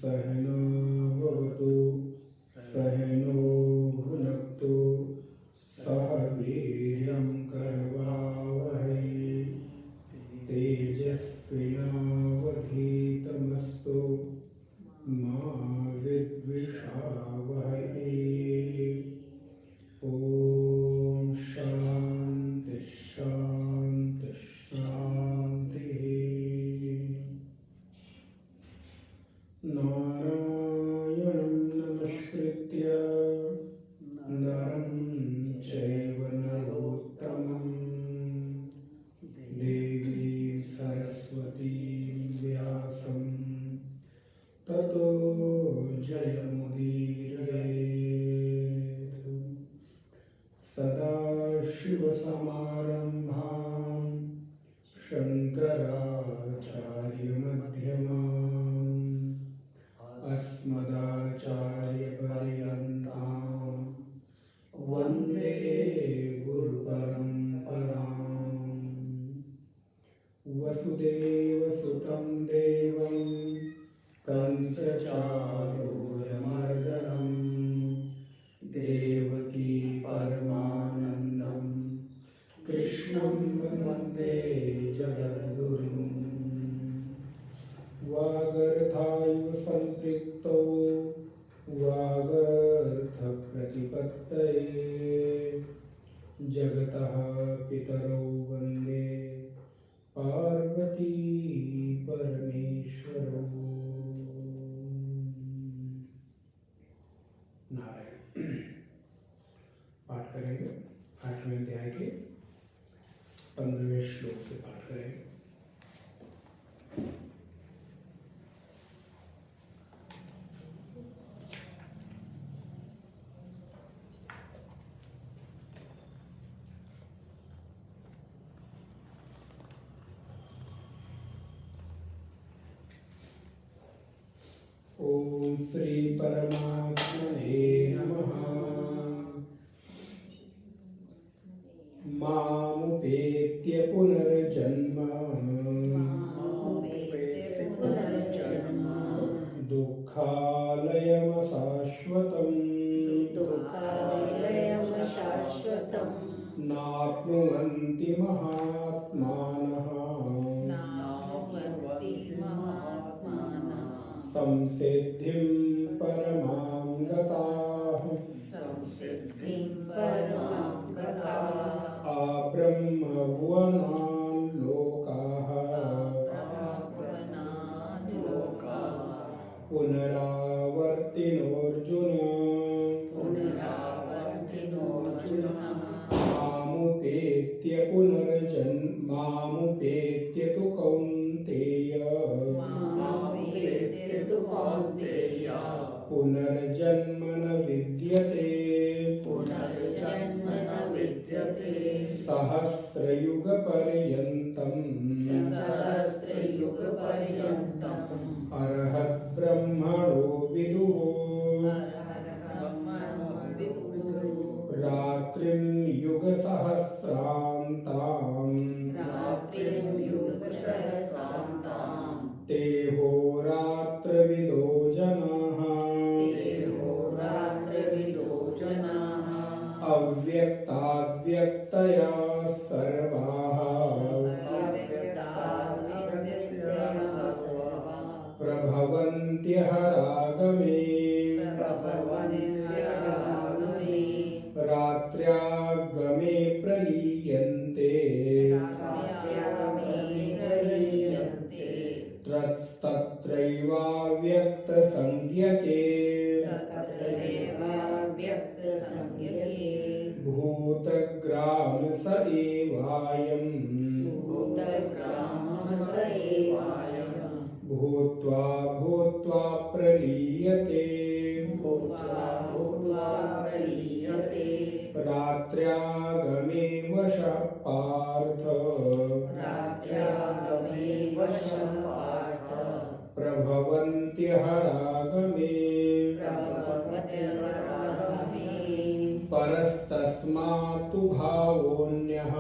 सहनो भवतु सहनो भुनक्तु सह वीर्यं करवावहै तेजस्विनावधीतमस्तु मा विद्विषावहै। ओम शांति शांति शांति। नारायणं नमस्कृत्य नरं चैव नरोत्तमं देवीं सरस्वतीं व्यासं ततो जयमुदीरयेत्। सदाशिवसमारम्भां शङ्कराचार्यमध्यमाम् अस्मदाचार्यपर्यन्तां वन्दे गुरुपरम्पराम्। वसुदेवसुतं देवं कंसचारूरमर्दनं देवकी परमानन्दं कृष्णं वन्दे जगद्गुरुम्। वागर्थायु सम्पृक्तौ वागर्थप्रतिपत्तये जगतः पितरौ वन्दे पार्वती परमेश्वरौ। नारायण। पाठ करेंगे 8वें अध्याय के 15वें श्लोक से पाठ करेंगे। ओम श्री परमात्मने नमः। मामुपेत्य पुनर्जन्म दुःखालयमशाश्वतम् नाप्नुवन्ति महात्मानः संसिद्धिं परमां गताः आब्रह्मभुवनान् लोकाः पुनरावर्तिनोऽर्जुन मामुपेत्य तु कौन्तेय पुनर्जन्म न विद्यते सहस्रयुगपर्यन्तम् अर्हद्ब्रह्मणो विदुः रात्रिं युगसहस्रान्ताम् तेहोरात्रविदो जनाः अव्यक्ताद्व्यक्तया सर्वाः प्रभवन्त्यहरागमे रात्र्यागमे प्रलीयन्ते तत्रैवाव्यक्तसंज्ञके भूतग्राम स एवायम् भूत्वा भूत्वा प्रलीयते रात्र्यागमे वशः पार्थ प्रभवन्त्यहरागमे परस्तस्मात्तु भावोऽन्यः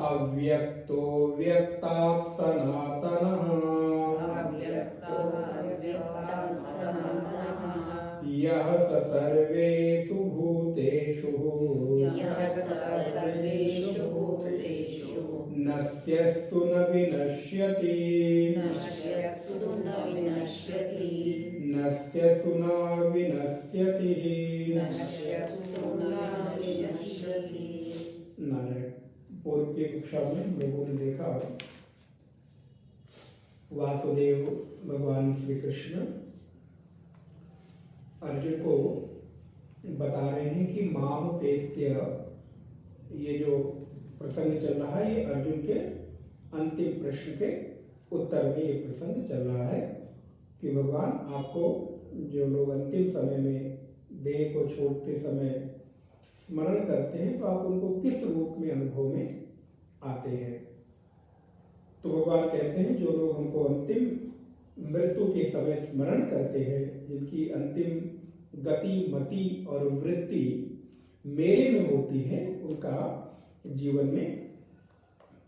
अव्यक्तो व्यक्तात् सनातनः सर्वेषु भूतेषु नश्यस्तु न विनश्यति नश्यत्सु न विनश्यति नश्यस्तु न विनश्यति नश्यत्सु न विनश्यति। नारायण। पूर्व की कक्षा में हम लोगों ने देखा वासुदेव भगवान श्री कृष्ण अर्जुन को बता रहे हैं कि माम पेत्य, ये जो प्रसंग चल रहा है ये अर्जुन के अंतिम प्रश्न के उत्तर में ये प्रसंग चल रहा है कि भगवान आपको जो लोग अंतिम समय में देह को छोड़ते समय स्मरण करते हैं तो आप उनको किस रूप में अनुभव में आते हैं। तो भगवान कहते हैं जो लोग हमको अंतिम मृत्यु के समय स्मरण करते हैं, जिनकी अंतिम गति मति और वृत्ति मेरे में होती है, उनका जीवन में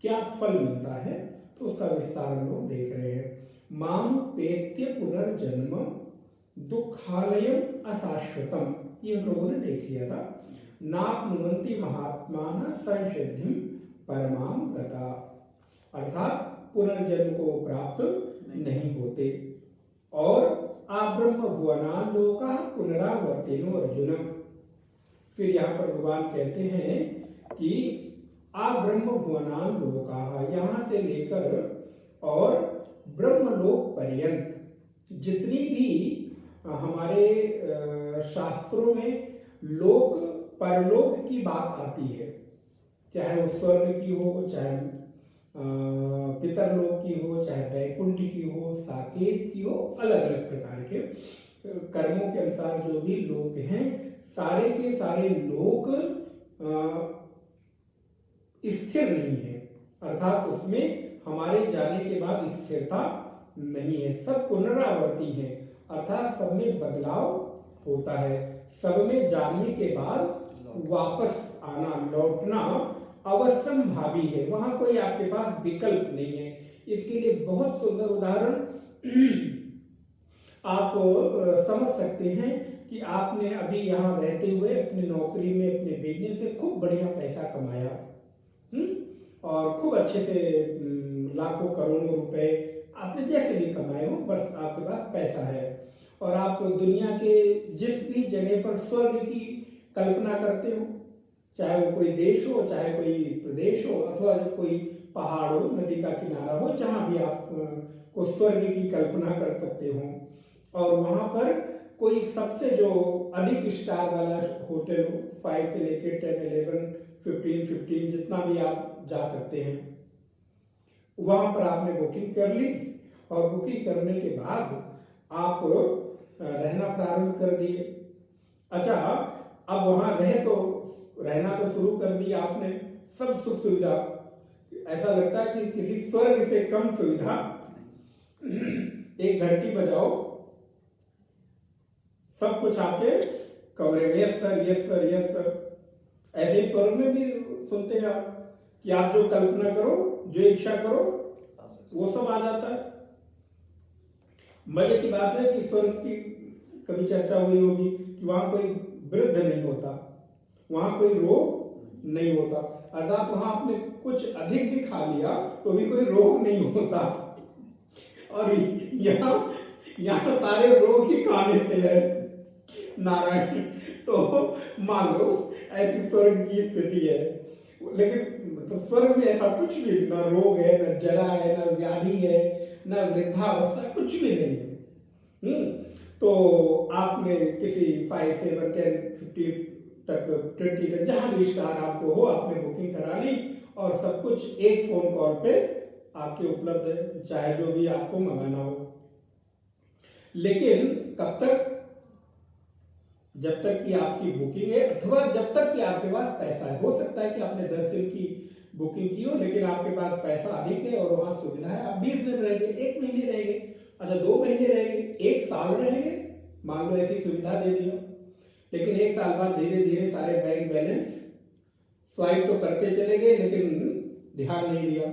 क्या फल मिलता है, तो उसका विस्तार हम लोग देख रहे हैं। माम पेत्य पुनर्जन्म दुखालयम अशाश्वतम, ये हम लोगों ने देख लिया था। नाप्नुवन्ति महात्मान संसिद्धिं परमाम गता, अर्थात पुनर्जन्म को प्राप्त नहीं होते। और आब्रह्म भुवनान लोका पुनरावर्तिनो अर्जुनम, फिर यहाँ पर भगवान कहते हैं कि आब्रह्म भुवनान लोका, यहाँ से लेकर और ब्रह्मलोक पर्यंत जितनी भी हमारे शास्त्रों में लोक परलोक की बात आती है, चाहे वो स्वर्ग की हो, चाहे पितरलोक की हो, चाहे वैकुंठ की हो, साकेत की हो, अलग अलग प्रकार के कर्मों के अनुसार जो भी लोक हैं, सारे के सारे लोक स्थिर नहीं है, अर्थात उसमें हमारे जाने के बाद स्थिरता नहीं है, सब पुनरावर्ती है, अर्थात सब में बदलाव होता है, सब में जाने के बाद वापस आना लौटना अवश्यम भावी है, वहां कोई आपके पास विकल्प नहीं है। इसके लिए बहुत सुंदर उदाहरण आप समझ सकते हैं कि आपने अभी यहाँ रहते हुए अपनी नौकरी में अपने बिजनेस से खूब बढ़िया पैसा कमाया, और खूब अच्छे से लाखों करोड़ों रुपए आपने जैसे भी कमाए हो, बस आपके पास पैसा है, और आप दुनिया के जिस भी जगह पर स्वर्ग की कल्पना करते हो, चाहे वो कोई देश हो, चाहे कोई प्रदेश हो, अथवा कोई पहाड़ हो, नदी का किनारा हो, जहां भी आप को स्वर्ग की कल्पना कर सकते हो, और वहां पर कोई सबसे जो अधिक स्टार वाला होटल हो, 5 से लेके 10, 11, 15 जितना भी आप जा सकते हैं, वहां पर आपने बुकिंग कर ली, और बुकिंग करने के बाद आप रहना प्रारंभ कर दिए। अच्छा, अब वहां रहना तो शुरू कर दिया आपने, सब सुख सुविधा, ऐसा लगता है कि किसी स्वर्ग से कम सुविधा। एक घंटी बजाओ, सब कुछ आपके कमरे में, yes sir yes sir yes sir. ऐसे ही स्वर्ग में भी सुनते हैं आप कि आप जो कल्पना करो, जो इच्छा करो, वो सब आ जाता है। मजे की बात है कि स्वर्ग की कभी चर्चा हुई होगी कि वहां कोई वृद्ध नहीं होता, वहां कोई रोग नहीं होता, अर्थात वहां आपने कुछ अधिक भी खा लिया तो भी कोई रोग नहीं होता। और यहाँ सारे रोग ही खाने से है, नारायण। तो मान लो ऐसी स्वर्ग की स्थिति है, लेकिन मतलब स्वर्ग में ऐसा कुछ भी, ना रोग है, ना जरा है, ना व्याधि है, ना वृद्धावस्था, कुछ भी नहीं है। तो आपने किसी 5, 7, 10, 50 तक, 20 तक, जहां भी स्टार आपको हो, आपने बुकिंग करा ली, और सब कुछ एक फोन कॉल पे आपके उपलब्ध है, चाहे जो भी आपको मंगाना हो। लेकिन कब तक? जब तक कि आपकी बुकिंग है, अथवा जब तक कि आपके पास पैसा है। हो सकता है कि आपने 10 दिन की बुकिंग की हो, लेकिन आपके पास पैसा अधिक है और वहां सुविधा है, आप 20 दिन रहेंगे, 1 महीने रहेंगे, अच्छा 2 महीने रहेंगे, 1 साल रहेंगे, मान लो ऐसी सुविधा दे दिया। लेकिन 1 साल बाद धीरे धीरे सारे बैंक बैलेंस स्वाइप तो करते चले गए, लेकिन ध्यान नहीं दिया,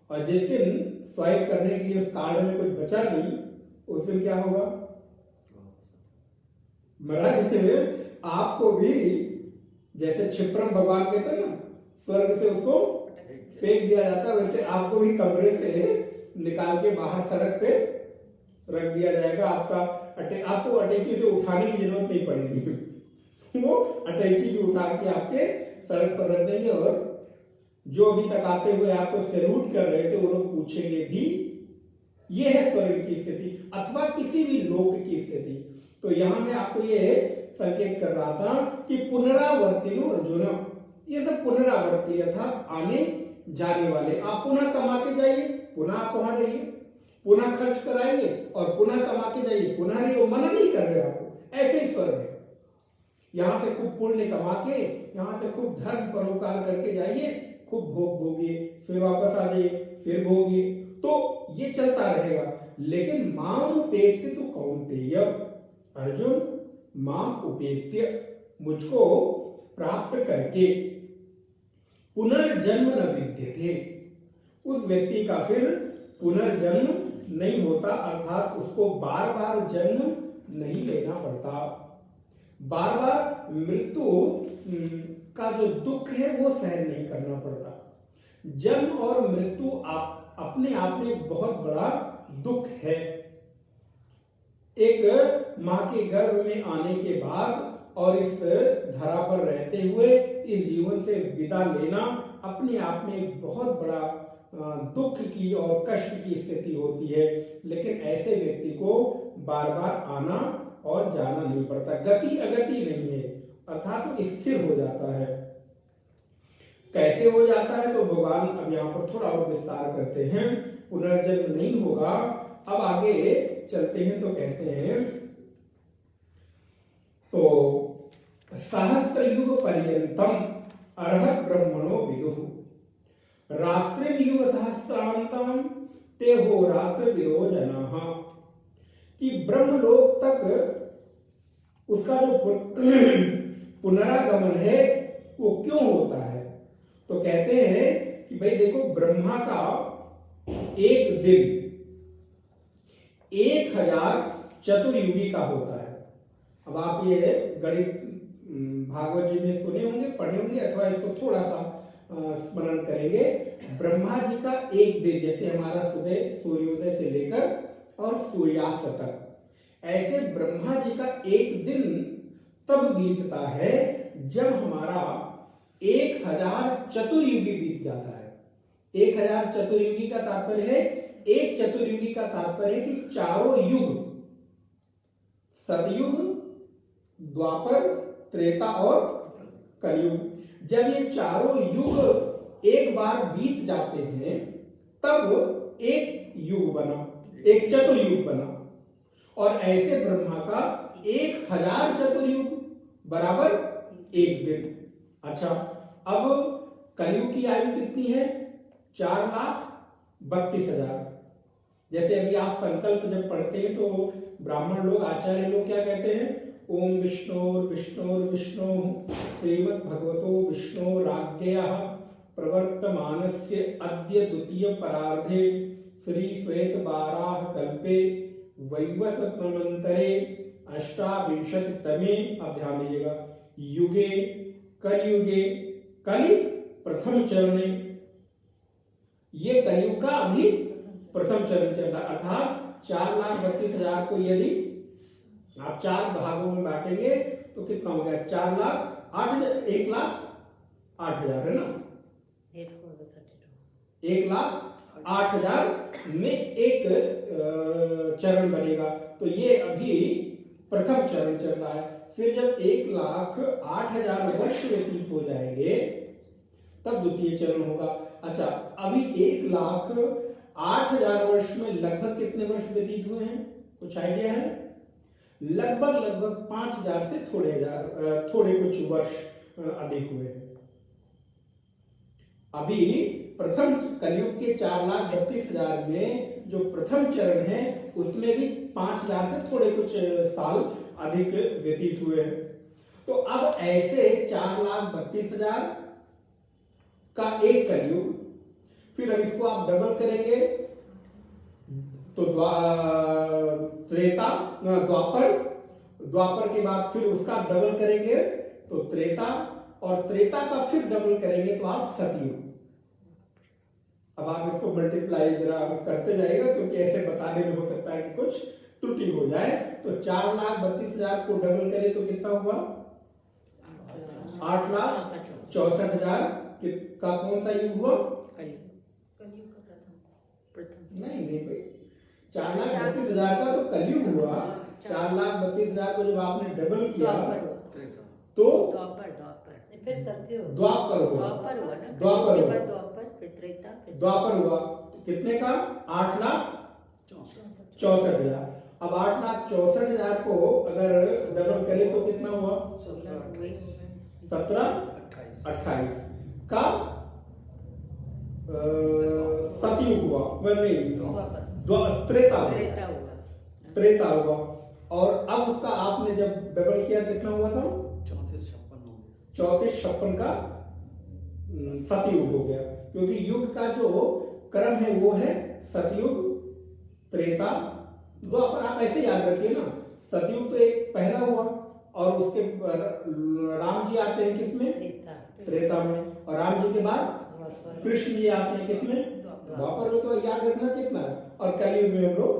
और जिस दिन स्वाइप करने के लिए उस कार्ड में कुछ बचा नहीं, उस दिन क्या होगा? महाराज आपको भी जैसे क्षिप्रम भगवान कहते हैं ना, स्वर्ग से उसको फेंक दिया जाता है, वैसे आपको भी कमरे से निकाल के बाहर सड़क पे रख दिया जाएगा। आपको अटैची से उठाने की जरूरत नहीं पड़ेगी, वो अटैची भी उठा के आपके सड़क पर रख देंगे, और जो अभी तक आते हुए आपको सैल्यूट कर रहे थे वो लोग पूछेंगे भी। ये है स्वर्ग की स्थिति अथवा किसी भी लोक की स्थिति। तो यहां मैं आपको ये संकेत कर रहा था कि पुनरावर्ती अर्जुन, ये सब पुनरावर्ती अर्थात आने जाने वाले। आप पुनः कमा के जाइए, पुनः आप वहां रहिए, पुनः खर्च कराइए और पुनः कमा के जाइए, पुनः रहिए। मना नहीं कर रहे आपको, ऐसे ही स्वर्ग है। यहां से खूब पुण्य कमा के, यहां से खूब धर्म परोपकार करके जाइए, खूब भोग भोगिए, फिर वापस आ जाइए, फिर भोगिए, तो ये चलता रहेगा। लेकिन माम उपेत्य तो कौन्तेय, अर्जुन माम उपेत्य, मुझको प्राप्त करके पुनर्जन्म न विद्यते, उस व्यक्ति का फिर पुनर्जन्म नहीं होता, अर्थात उसको बार बार जन्म नहीं लेना पड़ता। बार बार मृत्यु का जो दुख है वो सहन नहीं करना पड़ता। जन्म और मृत्यु अपने आप में बहुत बड़ा दुख है। एक मां के गर्भ में आने के बाद और इस धरा पर रहते हुए इस जीवन से विदा लेना अपने आप में एक बहुत बड़ा दुख की और कष्ट की स्थिति होती है। लेकिन ऐसे व्यक्ति को बार बार आना और जाना नहीं पड़ता, गति अगति नहीं है, अर्थात वो स्थिर हो जाता है। कैसे हो जाता है तो भगवान अब यहाँ पर थोड़ा और विस्तार करते हैं। पुनर्जन्म नहीं होगा। अब आगे चलते हैं तो कहते हैं, तो सहस्त्र युग पर्यंतम अर्हत ब्रह्मणो विदुः रात्रिम युग सहस्त्रांतम ते हो रात्र विदो जनाः, कि ब्रह्मलोक तक उसका जो पुनरागमन है वो क्यों होता है। तो कहते हैं कि भाई देखो, ब्रह्मा का एक दिन 1000 चतुर्युगी का होता है। अब आप ये गणित भागवत जी में सुने होंगे, पढ़े होंगे, अथवा इसको थोड़ा सा स्मरण करेंगे। ब्रह्मा जी का एक दिन, जैसे हमारा सुबह सूर्योदय से लेकर और सूर्यास्त तक, ऐसे ब्रह्मा जी का एक दिन तब बीतता है जब हमारा 1000 चतुर्युगी बीत जाता है। 1000 चतुर्युगी का तात्पर्य है, एक चतुर्युगी का तात्पर्य है कि चारों युग, सतयुग, द्वापर, त्रेता और कलयुग, जब ये चारों युग एक बार बीत जाते हैं तब एक युग बना, एक चतुर्युग बना। और ऐसे ब्रह्मा का 1000 चतुर्युग बराबर एक दिन। अच्छा, अब कलयुग की आयु कितनी है? 4,32,000। जैसे अभी आप संकल्प जब पढ़ते हैं तो ब्राह्मण लोग, आचार्य लोग क्या कहते हैं? ओम विष्णोर विष्णोर विष्णु श्रीमद् भगवतो विष्णु राज्ञया प्रवर्तमानस्य अद्य द्वितीय परार्धे श्री श्वेत बाराह कल्पे वैवस्वत प्रमंतरे अष्टाविंशतितमे, अब ध्यान दीजिएगा, युगे कलयुगे, कलि प्रथम चरणे, ये कलयुग का अभी प्रथम चरण चल रहा, अर्थात 4,32,000 को यदि आप 4 भागों में बांटेंगे तो कितना हो गया? 1,08,000 है ना, 1,08,000 में एक चरण बनेगा। तो ये अभी प्रथम चरण चल रहा है। फिर जब 1,08,000 वर्ष व्यतीत हो जाएंगे तब द्वितीय चरण होगा। अच्छा, अभी 1,08,000 वर्ष में लगभग कितने वर्ष व्यतीत हुए हैं? कुछ आइडिया है? लगभग 5,000 से थोड़े कुछ वर्ष अधिक हुए हैं। अभी प्रथम कलयुग के 4,32,000 में जो प्रथम चरण है उसमें भी 5,000 से थोड़े कुछ साल अधिक व्यतीत हुए हैं। तो अब ऐसे 4,32,000 का एक कलयुग, फिर अब इसको आप डबल करेंगे तो त्रेता, द्वापर, द्वापर के बाद फिर उसका डबल करेंगे तो त्रेता, और त्रेता का फिर डबल करेंगे तो आप सतयुग। अब आप इसको मल्टीप्लाई जरा करते जाइएगा, क्योंकि ऐसे बताने में हो सकता है कि कुछ त्रुटि हो जाए। तो 4,32,000 को डबल करें तो कितना हुआ? 8,64,000 का कौन सा युग हुआ? नहीं नहीं भाई, 4,32,000 का तो कलयुग हुआ। 4,32,000 को जब आपने डबल किया तो फिर सतयुग, द्वापर हुआ। द्वापर हुआ तो कितने का? 8,64,000। अब 8,64,000 को अगर डबल करें तो कितना हुआ? 17,28 का सतयुग हुआ। नहीं, त्रेता हुआ। और अब उसका आपने जब डबल किया कितना हुआ था? 34,56 का सतयुग हो गया। क्योंकि युग का जो क्रम है वो है सतयुग, त्रेता, द्वापर। आप ऐसे याद रखिए ना, सतयुग तो एक पहला हुआ और उसके राम जी आते हैं किसमें? त्रेता में। और राम जी के बाद कृष्ण जी आते हैं किसमें? द्वापर में। तो याद रखना कितना है। और कलयुग में हम लोग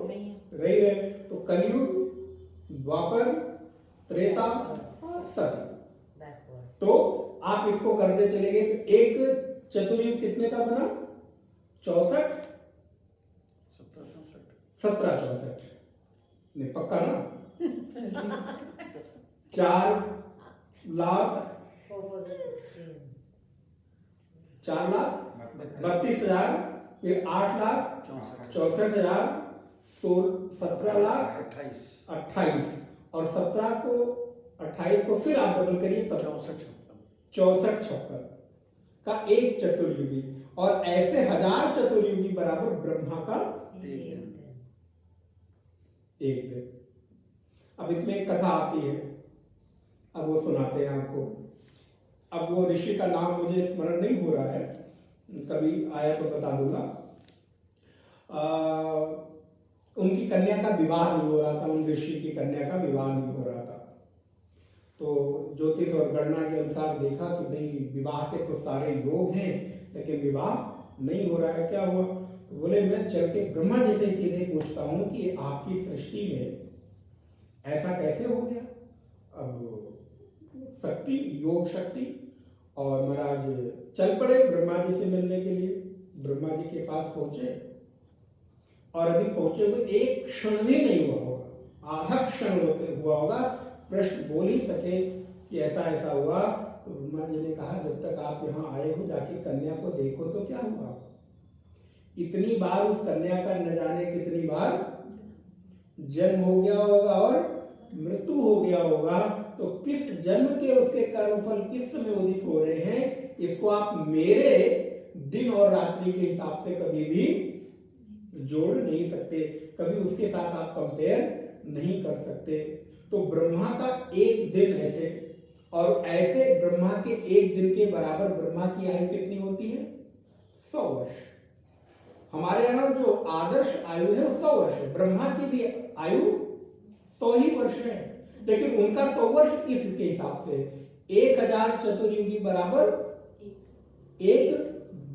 रह रहे। तो कलयुग, द्वापर, त्रेता, सतयुग। तो आप इसको करते चले गए तो एक चतुर्युग कितने का बना? 64, 1764 नहीं, पक्का ना? 4,32,000, फिर 8,64,000, तो 17,28 और 17 को 28 को फिर आप डबल करिए तब 64,56 का एक चतुर्युगी। और ऐसे 1000 चतुर्युगी बराबर ब्रह्मा का एक दिन। अब इसमें एक कथा आती है, अब वो सुनाते हैं आपको। अब वो ऋषि का नाम मुझे स्मरण नहीं हो रहा है, कभी आया तो बता दूंगा। उनकी कन्या का विवाह नहीं हो रहा था, उन ऋषि की कन्या का विवाह नहीं हो रहा था। तो ज्योतिष और गणना के अनुसार देखा कि भाई विवाह के तो सारे योग हैं, लेकिन विवाह नहीं हो रहा है, क्या हुआ? तो बोले मैं चल के ब्रह्मा जी से सीधे पूछता हूं कि आपकी सृष्टि में ऐसा कैसे हो गया? अब शक्ति, योग शक्ति, और महाराज चल पड़े ब्रह्मा जी से मिलने के लिए। ब्रह्मा जी के पास पहुंचे और अभी पहुंचे हुए एक क्षण भी नहीं हुआ होगा, आधा क्षण हुआ होगा, प्रश्न बोल ही सके कि ऐसा ऐसा हुआ। तो ब्रह्मा जी ने कहा जब तक आप यहाँ आए हो जाके कन्या को देखो तो क्या हुआ। इतनी बार उस कन्या का न जाने कितनी बार जन्म हो गया होगा और मृत्यु हो गया होगा। तो किस जन्म के उसके कर्मफल किस समय उदित हो रहे हैं, इसको आप मेरे दिन और रात्रि के हिसाब से कभी भी जोड़ नहीं सकते, कभी उसके साथ आप कंपेयर नहीं कर सकते। तो ब्रह्मा का एक दिन ऐसे, और ऐसे ब्रह्मा के एक दिन के बराबर ब्रह्मा की आयु कितनी होती है? 100 वर्ष। हमारे यहाँ जो आदर्श आयु है वो 100 वर्ष है, ब्रह्मा की भी आयु 100 ही वर्ष है, लेकिन उनका 100 वर्ष इसके हिसाब से 1000 चतुर्युगी बराबर एक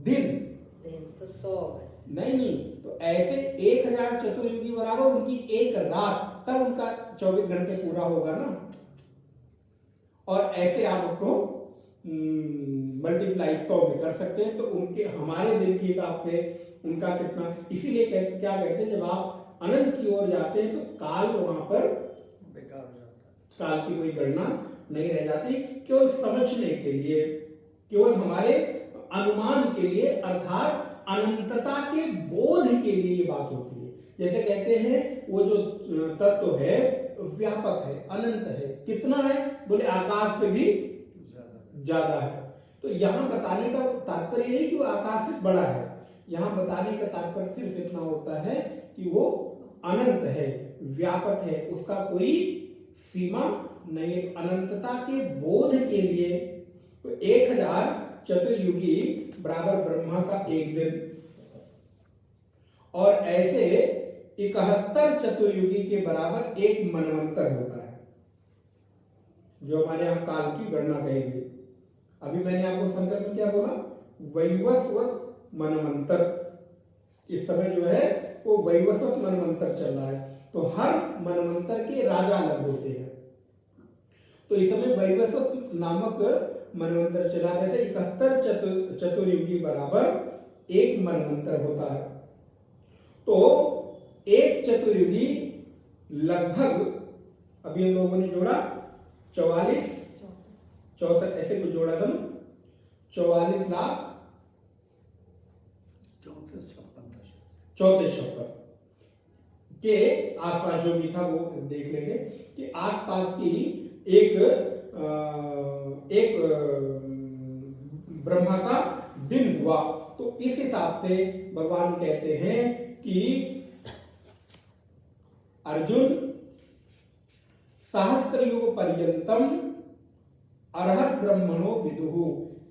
दिन। तो 100 नहीं, तो ऐसे 1000 चतुर्युगी बराबर उनकी एक रात, तब उनका 24 घंटे पूरा होगा ना। और ऐसे आप उसको मल्टीप्लाई 100 में कर सकते हैं। तो उनके हमारे दिन के हिसाब से उनका कितना, इसीलिए क्या कहते हैं जब आप अनंत की ओर जाते हैं तो काल वहां पर बेकार हो जाता है, काल की कोई गणना नहीं रह जाती। केवल समझने के लिए, केवल हमारे अनुमान के लिए, अर्थात अनंतता के बोध के लिए ये बात होती है। जैसे कहते हैं वो जो तत्व है व्यापक है, अनंत है, कितना है? बोले आकाश से भी ज्यादा है। तो यहां बताने का तात्पर्य नहीं कि वो आकाश से बड़ा है, यहां बताने का तात्पर्य सिर्फ इतना होता है कि वो अनंत है, व्यापक है, उसका कोई सीमा नहीं है। अनंतता के बोध के लिए तो 1000 चतुर्युगी बराबर ब्रह्मा का एक दिन, और ऐसे 71 चतुर्युगी के बराबर एक मनवंतर होता है, जो हमारे यहां काल की गणना कहेंगे। अभी मैंने आपको संकल्प में क्या बोला, वैवस्वत मनवंतर। इस समय जो है वो वैवस्वत मनवंतर चल रहा है, तो हर मनवंतर के राजा अलग होते हैं। तो इस समय वैवस्वत नामक मनवंतर चला, जैसे 71 चतुर्युगी बराबर एक मनवंतर होता है। तो एक चतुर्युगी लगभग, अभी हम लोगों ने जोड़ा 44 64 ऐसे कुछ जोड़ा था, 44 लाख 34 के आसपास जो भी था वो देख लेंगे कि आसपास की एक ब्रह्मा का दिन हुआ। तो इस हिसाब से भगवान कहते हैं कि अर्जुन सहस्त्रयुग पर्यंतम अर्हत ब्रह्मणो विदुहु,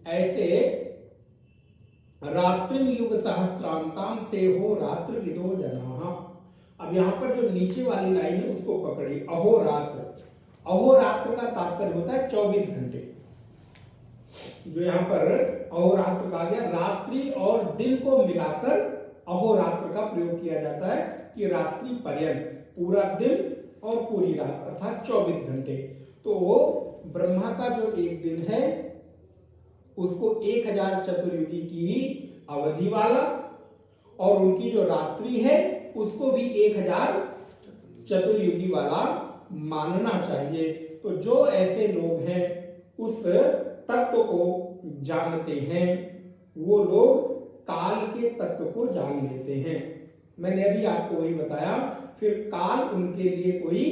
ऐसे रात्रिम युग सहस्रांताम ते हो रात्रि विदो जना। अब यहां पर जो नीचे वाली लाइन है उसको पकड़ी, अहोरात्र। अहोरात्र का तात्पर्य होता है 24 घंटे। जो यहां पर अहोरात्र कहा गया, रात्रि और दिन को मिलाकर अहोरात्र का प्रयोग किया जाता है कि रात्रि पर्यंत, पूरा दिन और पूरी रात अर्थात 24 घंटे। तो वो ब्रह्मा का जो एक दिन है उसको 1000 चतुर्युगी की अवधि वाला, और उनकी जो रात्रि है उसको भी 1000 चतुर्युगी वाला मानना चाहिए। तो जो ऐसे लोग हैं उस तत्व को जानते हैं, वो लोग काल के तत्व को जान लेते हैं। मैंने अभी आपको वही बताया, फिर काल उनके लिए कोई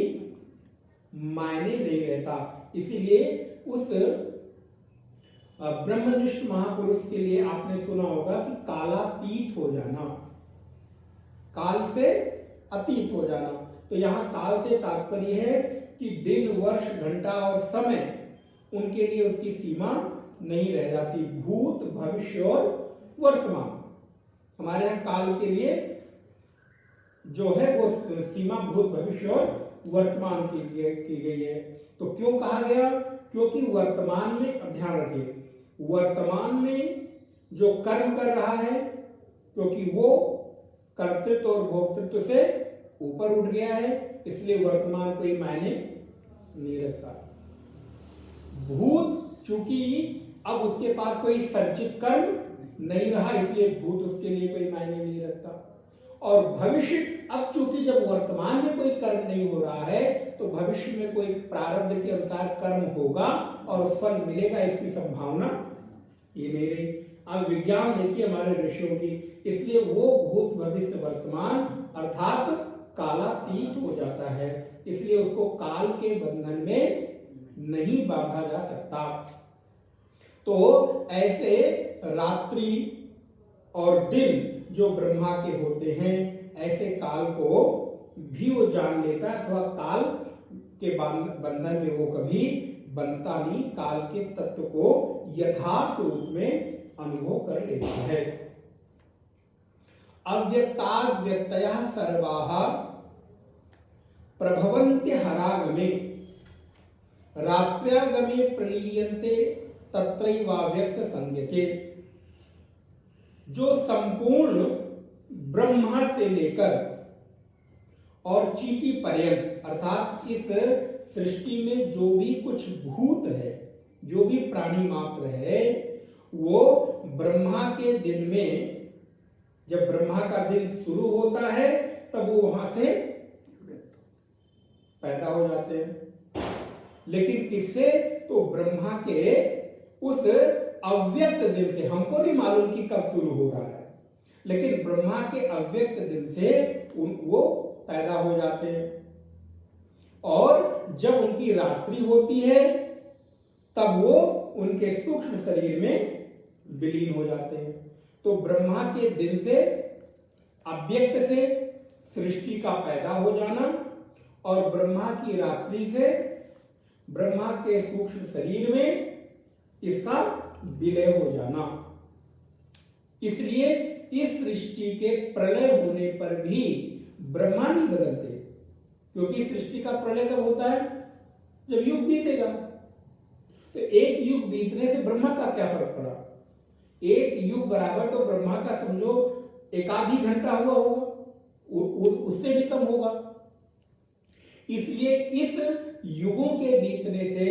मायने नहीं रहता। इसीलिए उस ब्रह्मनिष्ठ महापुरुष के लिए आपने सुना होगा कि कालातीत हो जाना, काल से अतीत हो जाना। तो यहां काल से तात्पर्य है कि दिन, वर्ष, घंटा और समय उनके लिए उसकी सीमा नहीं रह जाती। भूत, भविष्य और वर्तमान, हमारे यहां काल के लिए जो है वो सीमा भूत, भविष्य और वर्तमान की गई है। तो क्यों कहा गया? क्योंकि वर्तमान में, अब ध्यान रखिए, वर्तमान में जो कर्म कर रहा है, क्योंकि वो कर्तृत्व और भोक्तृत्व से ऊपर उठ गया है, इसलिए वर्तमान कोई मायने नहीं रखता। भूत, चूंकि अब उसके पास कोई संचित कर्म नहीं रहा, इसलिए भूत उसके लिए कोई मायने नहीं रखता। और भविष्य, अब चूंकि जब वर्तमान में कोई कर्म नहीं हो रहा है, तो भविष्य में कोई प्रारब्ध के अनुसार कर्म होगा और फल मिलेगा, इसकी संभावना ये नहीं रही। अब विज्ञान देखिए हमारे ऋषियों की, इसलिए वो भूत, भविष्य, वर्तमान अर्थात कालातीत हो जाता है, इसलिए उसको काल के बंधन में नहीं बांधा जा सकता। तो ऐसे रात्रि और दिन जो ब्रह्मा के होते हैं, ऐसे काल को भी वो जान लेता है, अथवा काल के बंधन में वो कभी बंधता नहीं, काल के तत्व को यथार्थ रूप में अनुभव कर लेता है। अव्यक्ताद् व्यक्तयः सर्वाः प्रभवन्ति हरागमे, रात्र्यागमे प्रलीयन्ते तत्रैवाव्यक्त संज्ञते। जो संपूर्ण ब्रह्मा से लेकर और चींटी पर्यंत, अर्थात इस सृष्टि में जो भी कुछ भूत है, जो भी प्राणी मात्र है, वो ब्रह्मा के दिन में, जब ब्रह्मा का दिन शुरू होता है तब वो वहां से पैदा हो जाते हैं। लेकिन किससे? तो ब्रह्मा के उस अव्यक्त दिन से। हमको नहीं मालूम कि कब शुरू हो रहा है, लेकिन ब्रह्मा के अव्यक्त दिन से वो पैदा हो जाते हैं। और जब उनकी रात्रि होती है तब वो उनके सूक्ष्म शरीर में विलीन हो जाते हैं। तो ब्रह्मा के दिन से, अव्यक्त से सृष्टि का पैदा हो जाना, और ब्रह्मा की रात्रि से ब्रह्मा के सूक्ष्म शरीर में इसका विलय हो जाना। इसलिए इस सृष्टि के प्रलय होने पर भी ब्रह्मा नहीं बदलते, क्योंकि सृष्टि का प्रलय कब होता है? जब युग बीतेगा। तो एक युग बीतने से ब्रह्मा का क्या फर्क पड़ा? एक युग बराबर तो ब्रह्मा का समझो एक आधी घंटा हुआ होगा, उससे भी कम होगा। इसलिए इस युगों के बीतने से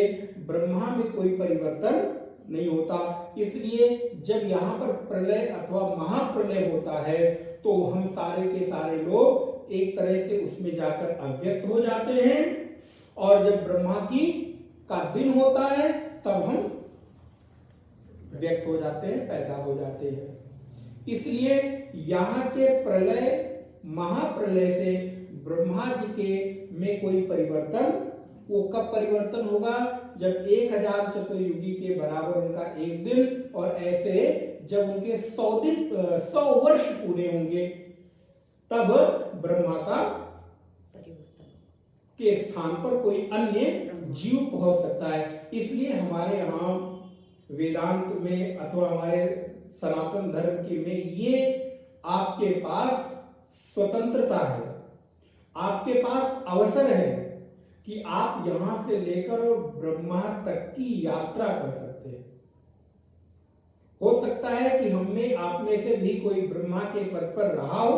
ब्रह्मा में कोई परिवर्तन नहीं होता। इसलिए जब यहाँ पर प्रलय अथवा महाप्रलय होता है तो हम सारे के सारे लोग एक तरह से उसमें जाकर अव्यक्त हो जाते हैं, और जब ब्रह्मा की का दिन होता है तब हम व्यक्त हो जाते हैं, पैदा हो जाते हैं। इसलिए यहाँ के प्रलय महाप्रलय से ब्रह्मा जी के में कोई परिवर्तन, वो कब परिवर्तन होगा? जब 1000 चतुर्युगी के बराबर उनका एक दिन, और ऐसे जब उनके 100 वर्ष पूरे होंगे तब ब्रह्मा का के स्थान पर कोई अन्य जीव पहुंच सकता है। इसलिए हमारे यहाँ वेदांत में अथवा हमारे सनातन धर्म के में ये आपके पास स्वतंत्रता है, आपके पास अवसर है कि आप यहां से लेकर ब्रह्मा तक की यात्रा कर सकते हैं। हो सकता है कि हम में आप में से भी कोई ब्रह्मा के पद पर रहा हो,